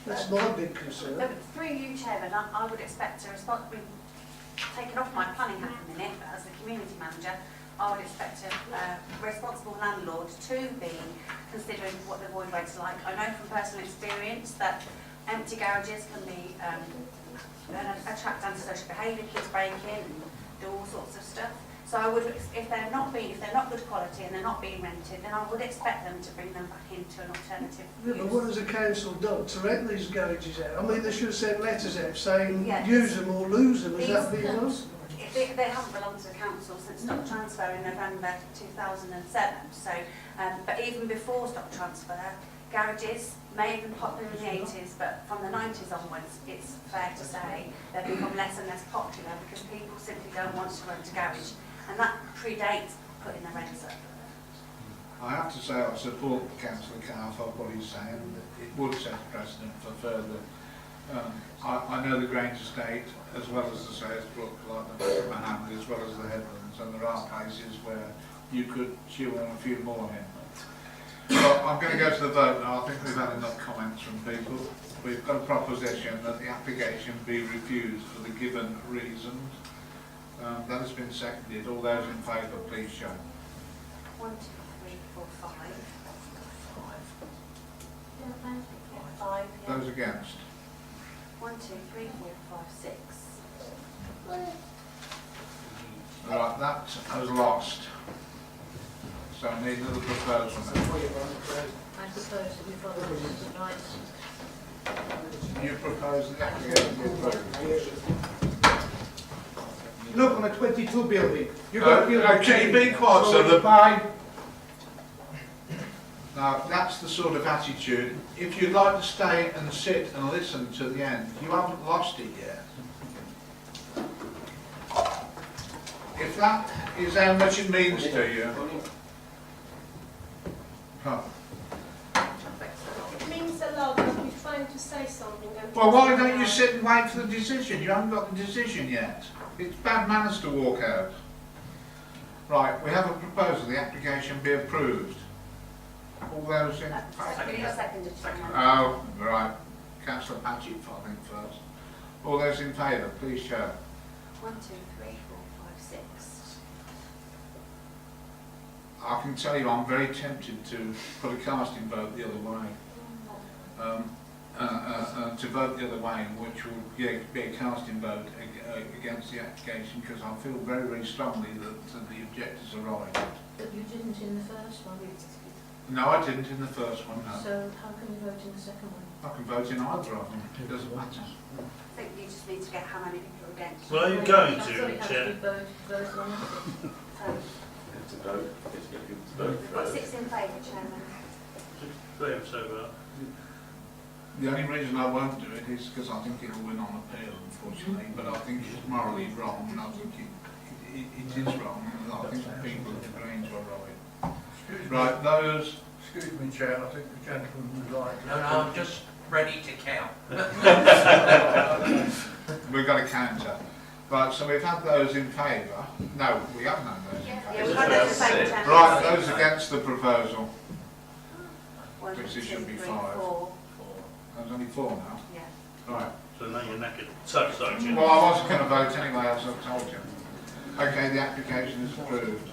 That's not a big concern. But through you, Chairman, I would expect a response, taking off my planning hat for a minute, but as the community manager, I would expect a responsible landlord to be considering what the void rates are like. I know from personal experience that empty garages can be attract antisocial behaviour, kids break in and do all sorts of stuff. So I would, if they're not good quality and they're not being rented, then I would expect them to bring them back into an alternative Yeah, but what has the council done to rent these garages out? I mean, they should have sent letters out saying use them or lose them. Has that been done? They haven't belonged to the council since stock transfer in November 2007. So, but even before stock transfer, garages may have been popular in the 80s, but from the 90s onwards, it's fair to say they've become less and less popular because people simply don't want to rent a garage, and that predates putting the rents up. I have to say I support Councillor Carr what he's saying, that it would set a precedent for further. I know the Grange estate as well as the Sayesbrook, like the Manhattan, as well as the Headlands, and there are places where you could chew on a few more in. Well, I'm going to go to the vote now. I think we've had enough comments from people. We've got a proposition that the application be refused for the given reasons. That has been seconded. All those in favour, please show. 1, 2, 3, 4, 5. 5. Yeah. Those against? 1, 2, 3, 4, 5, 6. Right, that has lost. So I need another proposal now. I propose that we follow this advice. You propose the application be approved. Look on the 22 building. You got building. Can you be quiet, so so it's that fine. Now, that's the sort of attitude. If you'd like to stay and sit and listen to the end, you haven't lost it yet. If that is how much it means to you. Huh. It means a lot, but we're trying to say something. Well, why don't you sit and wait for the decision? You haven't got the decision yet. It's bad manners to walk out. Right, we have a proposal. The application be approved. All those in Seconded. Oh, right. Councillor Patchett, I think, first. All those in favour, please show. 1, 2, 3, 4, 5, 6. I can tell you I'm very tempted to put a casting vote the other way. To vote the other way, which would be a casting vote against the application, because I feel very, very strongly that the objectors are right. But you didn't in the first one. No, I didn't in the first one, no. So how can you vote in the second one? I can vote in either of them, it doesn't matter. I think you just need to get how many people are against. Well, are you going I thought to, it had Chair? to be both on it. To vote, it's get people to vote. We've got 6 in favour, Chairman. Graham, so The only reason I won't do it is because I think it'll win on appeal, unfortunately, but I think it's morally wrong, and I think it is wrong, and I think the people at the Grange are right. Right, those... Excuse me, Chair, I think the gentleman would like... No, I'm just ready to count. We've got a counter. Right, so we've had those in favour. No, we haven't had those in favour. Yeah, we've had those in favour, Chairman. Right, those against the proposal. 1, 2, Which it 3, should be 4. 5. There's only 4 now. Yeah. Right. So now you're knackered. So, sorry, Chair. Well, I wasn't going to vote anyway, as I've told you. Okay, the application is approved.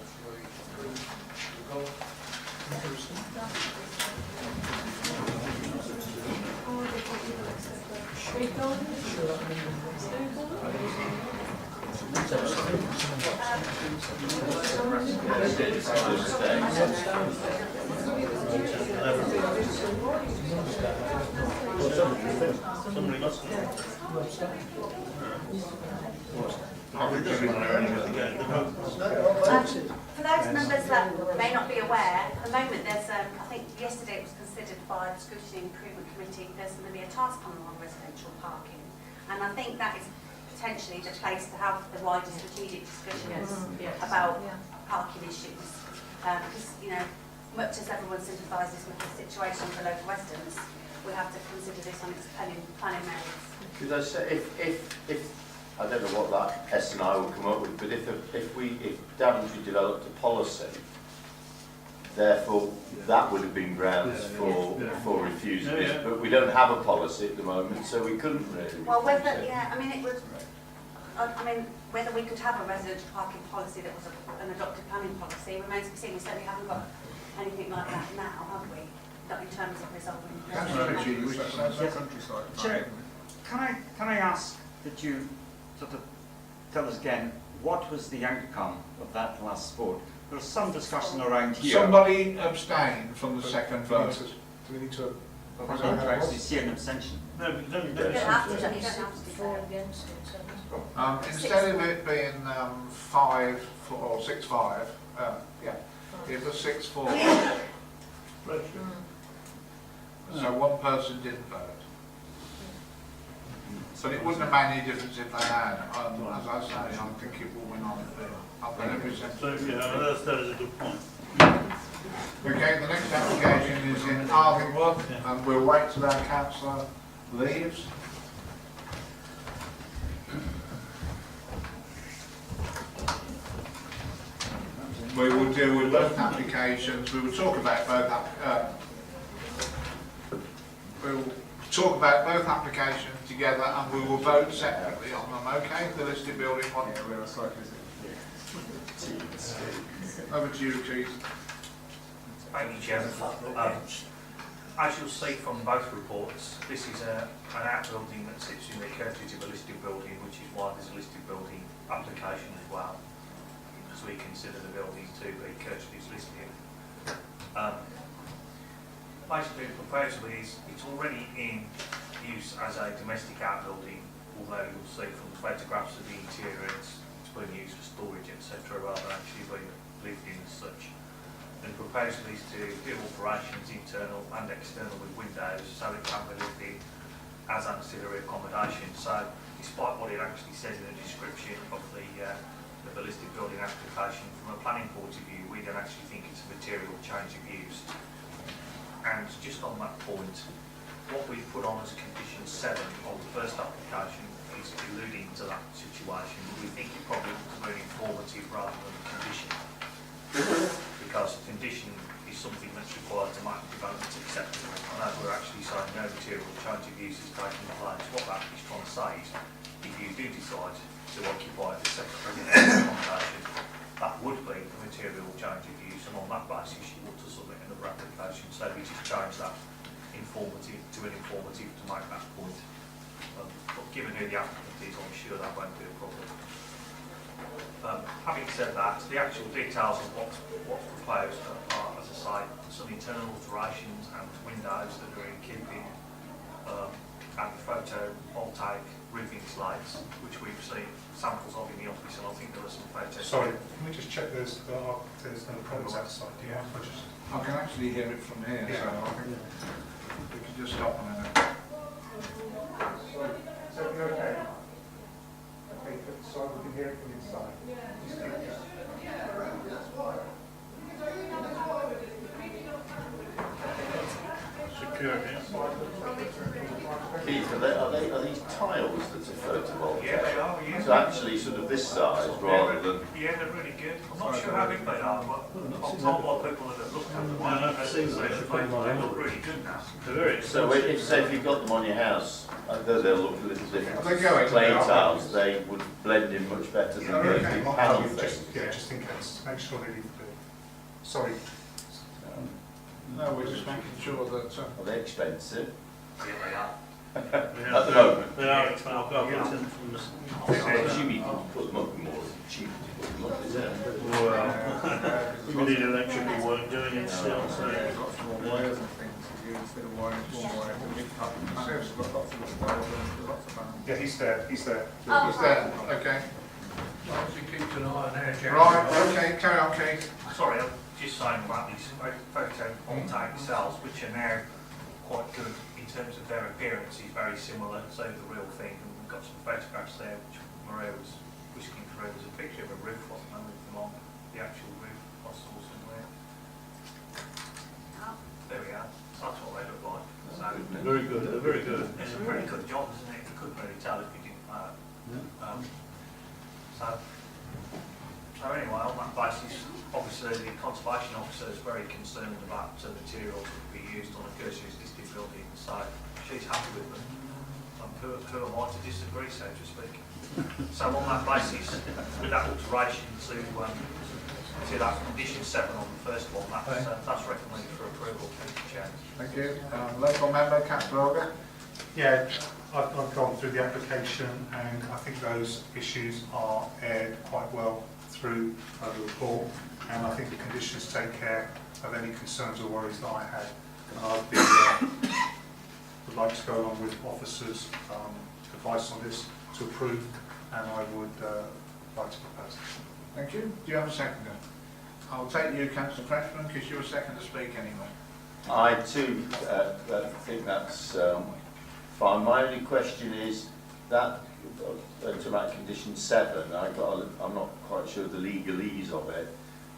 Somebody must have. For those members that may not be aware, at the moment there's, I think yesterday it was considered by the Scrutiny Improvement Committee, there's going to be a task panel on residential parking. And I think that is potentially the place to have the wider strategic discussions about parking issues. Because, you know, much as everyone sympathises with the situation for local residents, we have to consider this on its planning merits. Could I say, if I don't know what that S&I will come up with, but if Daventry developed a policy, therefore that would have been grounds for refusing it. But we don't have a policy at the moment, so we couldn't really. Well, whether, I mean, it would, I mean, whether we could have a residential parking policy that was an adopted planning policy remains to be seen. We certainly haven't got anything like that now, have we? Not in terms of resolving. Chair, can I ask that you sort of tell us again what was the outcome of that last vote? There was some discussion around here. Somebody abstained from the second vote. Do we need to? I don't actually see an abstention. No, but you don't You don't have to, you don't have to For declare. against it, Instead of it being 5 or 6-5, it was 6-4. So one person didn't vote. But it wouldn't have made any difference if they had. As I say, I think it will win on every sense. So, that is a good point. Okay, the next application is in Arthurwood, and we'll wait till our councillor leaves. We will deal with both applications. We will talk about both applications together, and we will vote separately on them. Okay, the listed building one. Yeah, we're a cyclist. Over to you, Keith. Thank you, Chairman. As you'll see from both reports, this is an outbuilding that sits in the courtesy of a listed building, which is why there's a listed building application as well, because we consider the building to be courtesy listed. Basically, the proposal is it's already in use as a domestic outbuilding, although you'll see from the photographs of the interior it's being used for storage, etc., rather than actually being lived in as such. And the proposal is to do operations internal and external with windows so it can be lived in as ancillary accommodation. So despite what it actually says in the description of the listed building application, from a planning point of view, we don't actually think it's a material change of use. And just on that point, what we've put on as condition 7 of the first application is alluding to that situation. We think it probably looks very informative rather than a condition. Because a condition is something that's required to make development acceptable. And as we're actually saying no material change of use is taking place, what that is trying to say is if you do decide to occupy the second accommodation, that would be a material change of use, and on that basis you want to submit another application. So we just change that informative to an informative to make that point. But given who the applicant is, I'm sure that won't be a problem. Having said that, the actual details of what's proposed are, as I say, some internal alterations and windows that are in keeping, and photovoltaic roofing slates, which we've seen samples of in the office, and I think there are some photos. Sorry, can we just check there's no problems outside? Do you mind if I just... I can actually hear it from here, so I think we can just stop a minute. So you're okay? Okay, good. So we can hear it from inside. Security. Keith, are these tiles that are photovoltaic? Yeah, they are, yeah. So actually sort of this size rather than... Yeah, they're really good. I'm not sure how big they are, but I'm told by people that have looked at them, they look really good now. They're very So expensive. if you've got them on your house, although they'll look a little different, They go in, clay they are. tiles, they would blend in much better than the big panel things. Just in case, make sure they leave the building. Sorry. No, we're just making sure that... Are they expensive? Yeah, they are. At the moment? They are expensive. I've got it in from the... I assume you can put them up more cheap to put them up, is it? Well, we need electrical work doing it still, so... Lots more wires and things to use. instead of wiring it to one wire, to link up. There's lots of wires, there's lots of panels. Yeah, he's there, he's there. Oh, Is that, okay? Obviously keeps an eye on our Right, okay, carry on, Keith. Sorry, I'm just saying about these photovoltaic cells, which are now quite good in terms of their appearance, is very similar to the real thing. And we've got some photographs there, which Maria was whisking through. There's a picture of a roof, wasn't there, with them on the actual roof, I saw somewhere. There we are. That's what they look like. So, Very good, very good. it's a pretty good job, isn't it? You couldn't really tell if you didn't know. So anyway, on that basis, obviously the conservation officer is very concerned about the materials that will be used on a Gershie's listed building, so she's happy with them. Who am I to disagree, so to speak? So on that basis, with that alteration to that condition 7 on the first one, that's recommended for approval, Mr. Chair. Thank you. Local member, Councillor Auger. Yeah, I've gone through the application and I think those issues are aired quite well through the report, and I think the conditions take care of any concerns or worries that I had. And would like to go along with officers' advice on this to approve, and I would like to propose it. Thank you. Do you have a seconder? I'll take you, Councillor Freshman, because you're second to speak anyway. I too think that's fine. My only question is that, to about condition 7, I'm not quite sure the legalese of it,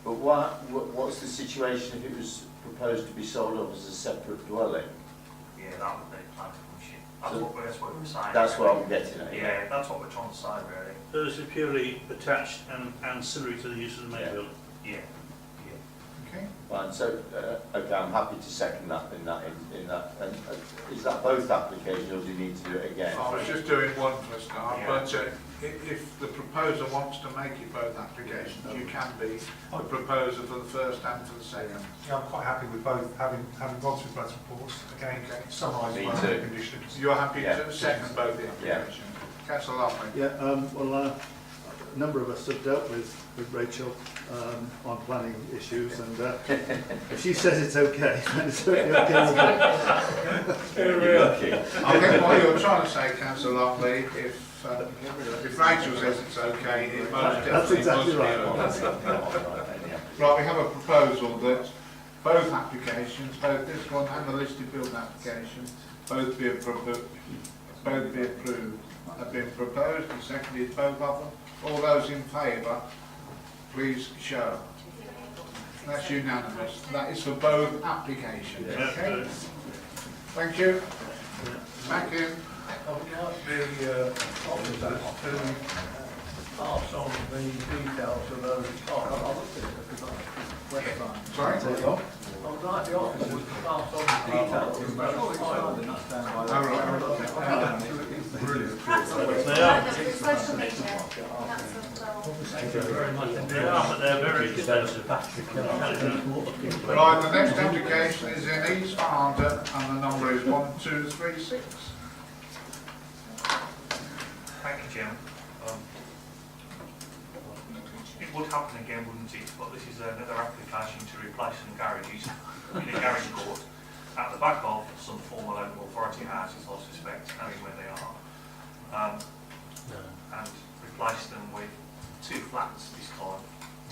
but what's the situation if it was proposed to be sold off as a separate dwelling? Yeah, that would be planning commission. That's what we're saying. That's what I'm getting at. Yeah, that's what we're trying to say, really. So this is purely attached and ancillary to the use of the main building? Yeah. Okay. Fine, so, okay, I'm happy to second that in that. And is that both applications, or do you need to do it again? I was just doing one for a start, Yeah. but if the proposer wants to make it both applications, you can be the proposer for the first and for the second. Yeah, I'm quite happy with both, having gone through both reports. Again, summarise Me both too. the conditions. You're happy Yeah. to second both the applications? Councillor Loughlin. Yeah, well, a number of us have dealt with Rachel on planning issues, and if she says it's okay, then it's certainly okay with me. You're lucky. I think what you're trying to say, Councillor Loughlin, if Rachel says it's okay, it most definitely That's exactly must be right. okay. Right, we have a proposal that both applications, both this one and the listed building application, both be approved, have been proposed and seconded, both of them. All those in favour, please show. That's unanimous. That is for both applications. Okay. Thank you. Back in. I would like the officers to pass on the details of those websites. Sorry? I would like the officers to pass on the details of those files. They are. Social media, Thank you very much. They are, but they're very expensive. Right, the next application is in East Farndon and the number is 1236. Thank you, Jim. It would happen again, wouldn't it? But this is another application to replace some garages in a garage court at the back of some former local authority houses, I suspect, knowing where they are. And replace them with 2 flats this time.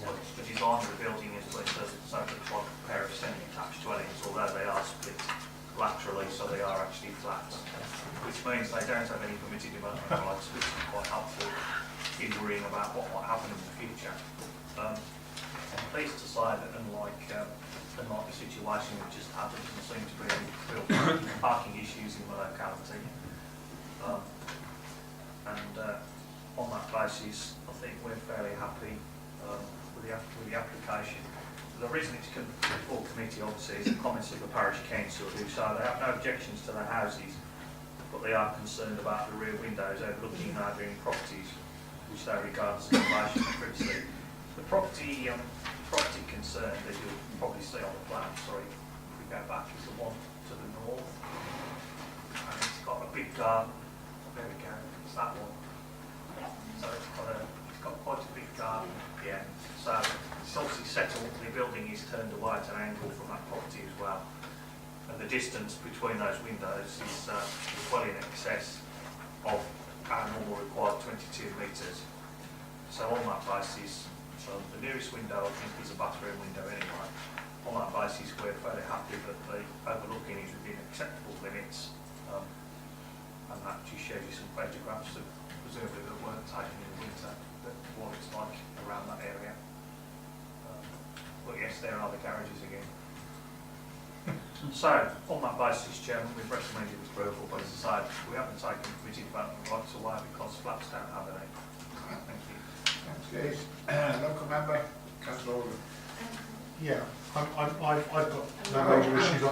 The design of the building is so it looks like a pair of semi-detached dwellings, although they are split laterally, so they are actually flats, which means they don't have any permitted development rights, which is quite helpful in worrying about what might happen in the future. I'm pleased to say that unlike the situation we just had, there doesn't seem to be any real parking issues in the locality. On that basis, I think we're fairly happy with the application. The reason it's come before committee, obviously, is the comments of the parish council, who say they have no objections to the houses, but they are concerned about the rear windows overlooking neighbouring properties, which they regard as a violation of privacy. The property concerned, as you'll probably see on the plan, sorry, if we go back, is the one to the north, and it's got a big garden. There we go, it's that one. So it's got quite a big garden, yeah. So it's obviously settled, the building is turned away at an angle from that property as well. and the distance between those windows is well in excess of our normal required 22 metres. So on that basis, so the nearest window I think is a bathroom window anyway. On that basis, we're fairly happy that the overlooking is within acceptable limits, and that just shows you some photographs of presumably that weren't taken in the winter, that what it's like around that area. But yes, there are the garages again. So, on that basis, Chairman, we've recommended approval, but as I say, we haven't taken rigid development rights away because flats don't have any. Thank you. Thanks, Keith. Local member, Councillor Organ. Yeah, I've got no major issues.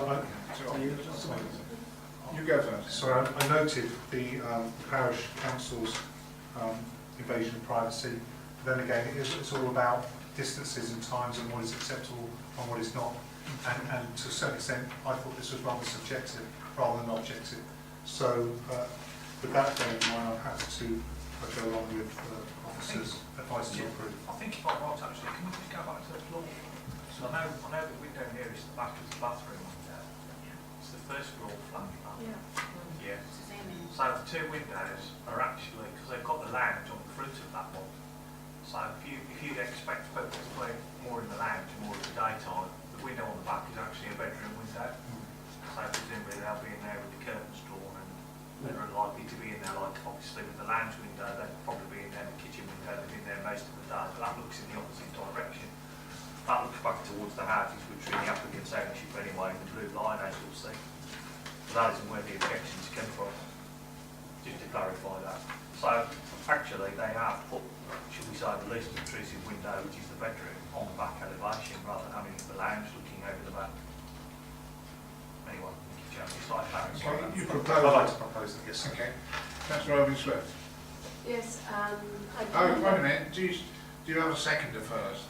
You go first. Sorry, I noted the parish council's invasion of privacy. But then again, it's all about distances and times and what is acceptable and what is not. And to a certain extent, I thought this was rather subjective rather than objective. So, with that bearing in mind, I'm happy to go along with officers' advice to approve. I think if I'm right, actually, can we just go back to the floor? So I know the window nearest the back of the bathroom window. It's the first floor flat plan. Yeah. So the two windows are actually, because they've got the lounge on the front of that one. So if you'd expect people to play more in the lounge, more in the daytime, the window on the back is actually a bedroom window. So presumably they'll be in there with the curtains drawn, and they're unlikely to be in there, like obviously with the lounge window, they'd probably be in there, the kitchen window, they've been there most of the day, but that looks in the opposite direction. That looks back towards the houses, which are in the applicant's ownership anyway, the blue line, as you'll see. So that isn't where the objections come from, just to clarify that. So actually they have put, should we say, the least intrusive window, which is the bedroom, on the back elevation rather than having the lounge looking over the back. Anyway, thank you, Chairman. It's like that. Okay, you I'd propose. like to propose it, yes. Okay. Councillor Owen Swift. Yes, Oh, wait a minute. Do you have a seconder first?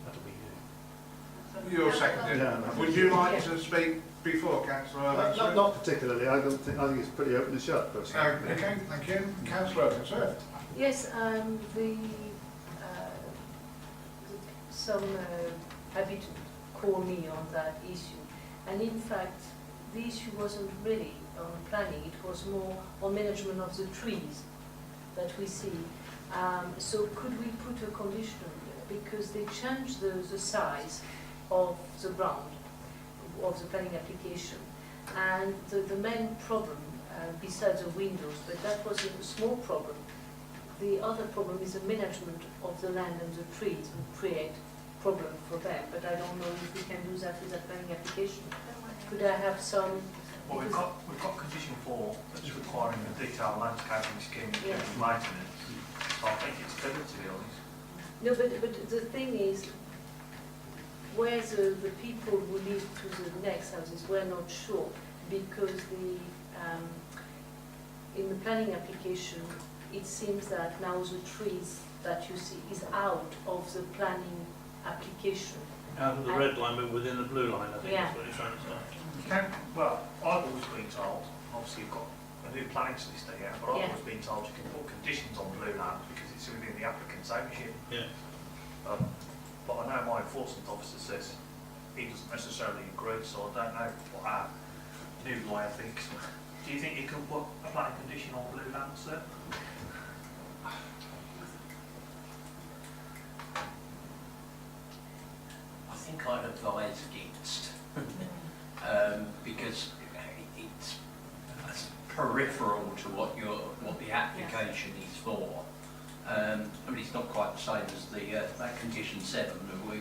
That'll be You're seconded. Yeah, Would you like to speak before Councillor Owen Swift? Not particularly. I think it's pretty open and shut, personally. Okay, thank you. Councillor Owen Swift. yes, some happy to call me on that issue, and in fact, the issue wasn't really on planning; it was more on management of the trees that we see. So could we put a condition here, because they changed the size of the ground of the planning application, and the main problem, besides the windows, but that was a small problem. The other problem is the management of the land and the trees will create problem for them, but I don't know if we can do that with that planning application. Could I have some? Well, we've got condition 4 that's requiring a detailed landscaping scheme including maintenance. So I think it's covered, to be honest. No, but the thing is, where the people who live to the next houses were not sure, because in the planning application, it seems that now the trees that you see is out of the planning application. Out of the red line, but within the blue line, I think Yeah. that's what you're trying to say. You can, well, I've always been told, obviously you've got a new planning solicitor here, but I've Yeah. always been told you can put conditions on blue land because it's within the applicant's ownership. Yeah. But I know my enforcement officer says he doesn't necessarily agree, so I don't know what our new lawyer thinks. Do you think you could put a planning condition on blue land, sir? I think I'd advise against, because it's peripheral to what the application is for. I mean, it's not quite the same as that condition 7 that we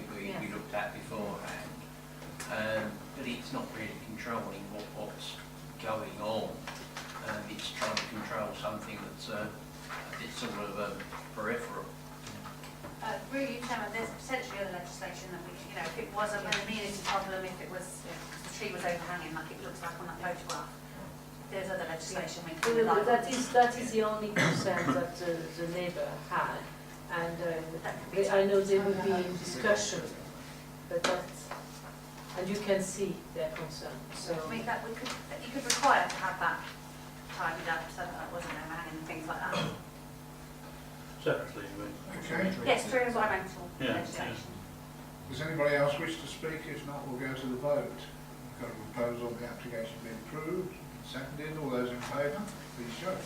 looked at beforehand, but it's not really controlling what's going on. It's trying to control something that's a bit sort of peripheral. Really, Chairman, there's potentially other legislation that we can, if it was an amenity problem, if it was, the tree was overhanging like it looks like on that photograph, there's other legislation we can rely on. That is the only concern that the neighbour had, and I know they will be in discussion, but and you can see their concern. So I mean, you could require to have that tidied up so that it wasn't overhanging and things like that. Separately, you mean? Okay. Yes, through environmental Yeah, legislation. Does anybody else wish to speak? If not, we'll go to the vote. We've got a proposal of the application being approved, seconded. All those in favour, please show.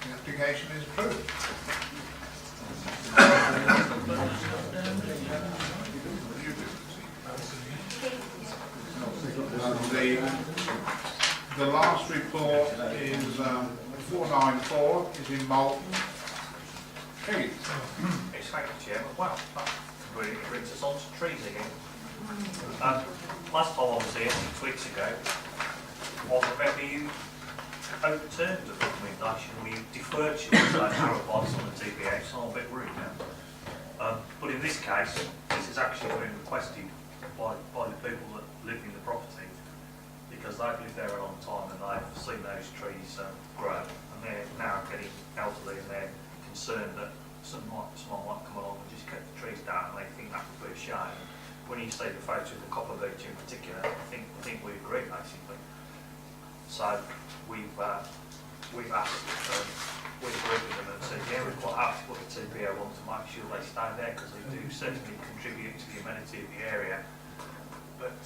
The application is approved. The last report is 494, is in Malton. Keith. It's thank you, Chairman. Well, that really brings us on to trees again. Last time I was here, 6 weeks ago, was whether you overturned the recommendation or you deferred to our advice on the TPA, so I'm a bit rude now. But in this case, this has actually been requested by the people that live in the property, because they've lived there a long time and they've seen those trees grow, and they're now getting elderly and they're concerned that someone might come along and just cut the trees down, and they think that would be a shame. When you see the photo of the copper beech in particular, I think we agree basically. So we've asked, we've agreed with them and said, yeah, we've got happy to put the TPO on to make sure they stay there, because they do certainly contribute to the amenity of the area. But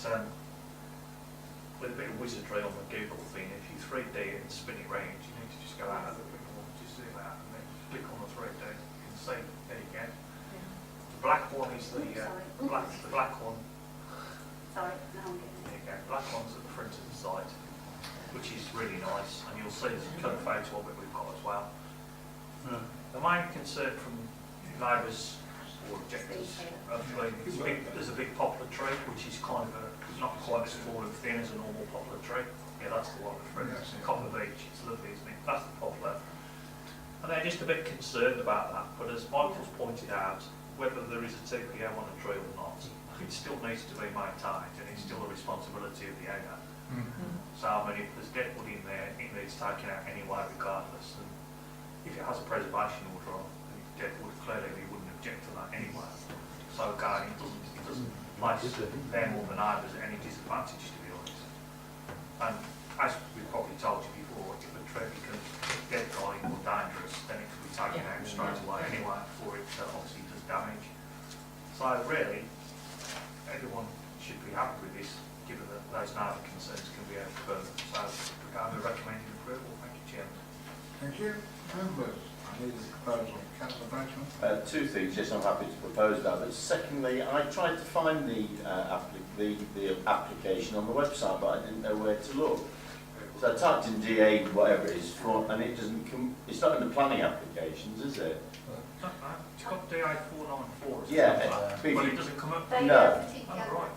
with a bit of wizardry on the Google thing, if you 3D it and spin it round, you need to just go out a little bit more, just zoom out and then click on the 3D. You can see, there you go. The black one is the black one. Sorry, no, I'm getting There you go. Black one's at the front of the site, which is really nice, and you'll see there's a colour photo of it we've got as well. The main concern from neighbours or objectors, there's a big poplar tree, which is kind of not quite as tall and thin as a normal poplar tree. Yeah, that's the one with fruits. Copper beech, it's lovely, isn't it? That's the poplar. And they're just a bit concerned about that, but as Michael's pointed out, whether there is a TPO on a tree or not, it still needs to be maintained, and it's still a responsibility of the owner. So, I mean, if there's dead wood in there, it needs taken out anyway, regardless. And if it has a preservation order on, and it's dead wood, clearly we wouldn't object to that anyway. So, again, it doesn't place them or the neighbours at any disadvantage, to be honest. And as we've probably told you before, if a tree becomes dead dying or dangerous, then it can be taken out straight away anyway before it obviously does damage. So, really, everyone should be happy with this, given that those neighbour concerns can be overcome. So, regarding the recommended approval, thank you, Chairman. Thank you. Members, I need a proposal. Councillor Bridgman. Two things, yes, I'm happy to propose that. But secondly, I tried to find the application on the website, but I didn't know where to look. So I typed in DA, whatever it is, and it doesn't come. It's not in the planning applications, is it? It's got DA 494. Yeah, but it doesn't come up. No. Oh, right.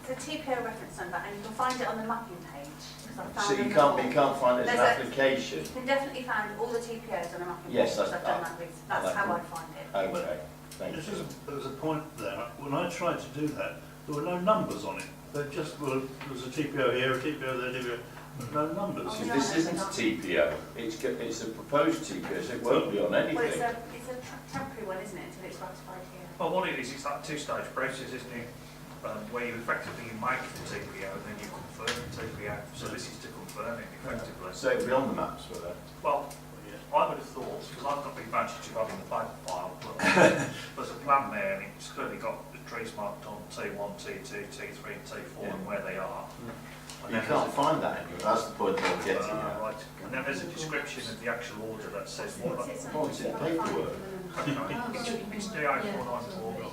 It's a TPO reference number, and you can find it on the mapping page. So you can't find it as an application. You can definitely find all the TPOs on a mapping Yes, page. I've done that with. That's how I find it. Okay, thank you. There was a point there, when I tried to do that, there were no numbers on it. There just were, there was a TPO here, a TPO there, a TPO, but no numbers. So this isn't a TPO, it's a proposed TPO, so it won't be on anything. Well, it's a temporary one, isn't it, until it's ratified here? Well, what it is, it's that two-stage process, isn't it? Where you effectively make the TPO and then you confirm the TPO. So this is to confirm it effectively. So it'll be on the maps, will it? Well, I would have thought, because I've got the advantage of having the paper file, but there's a plan there and it's clearly got the trees marked on T1, T2, T3 and T4 and where they are. You can't find that anywhere, that's the point I'm getting at. Right, and then there's a description of the actual order that says what that... Oh, it's in paperwork. It's DA 494.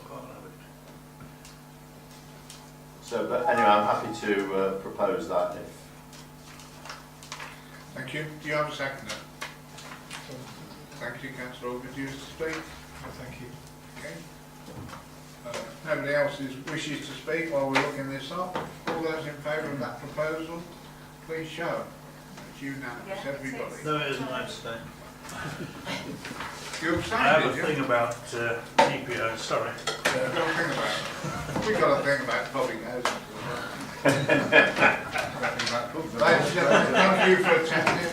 So, but anyway, I'm happy to propose that if... Thank you. Do you have a seconder? Thank you, Councillor Organ. Do you wish to speak? Thank you. Okay. Nobody else wishes to speak while we're looking this up. All those in favour of that proposal, please show. It's unanimous, everybody. No, it isn't, I abstain. You abstained, I have a did you? thing about TPO, sorry. We've got a thing about We've got a thing about public housing. Ladies and gentlemen, thank you for attending.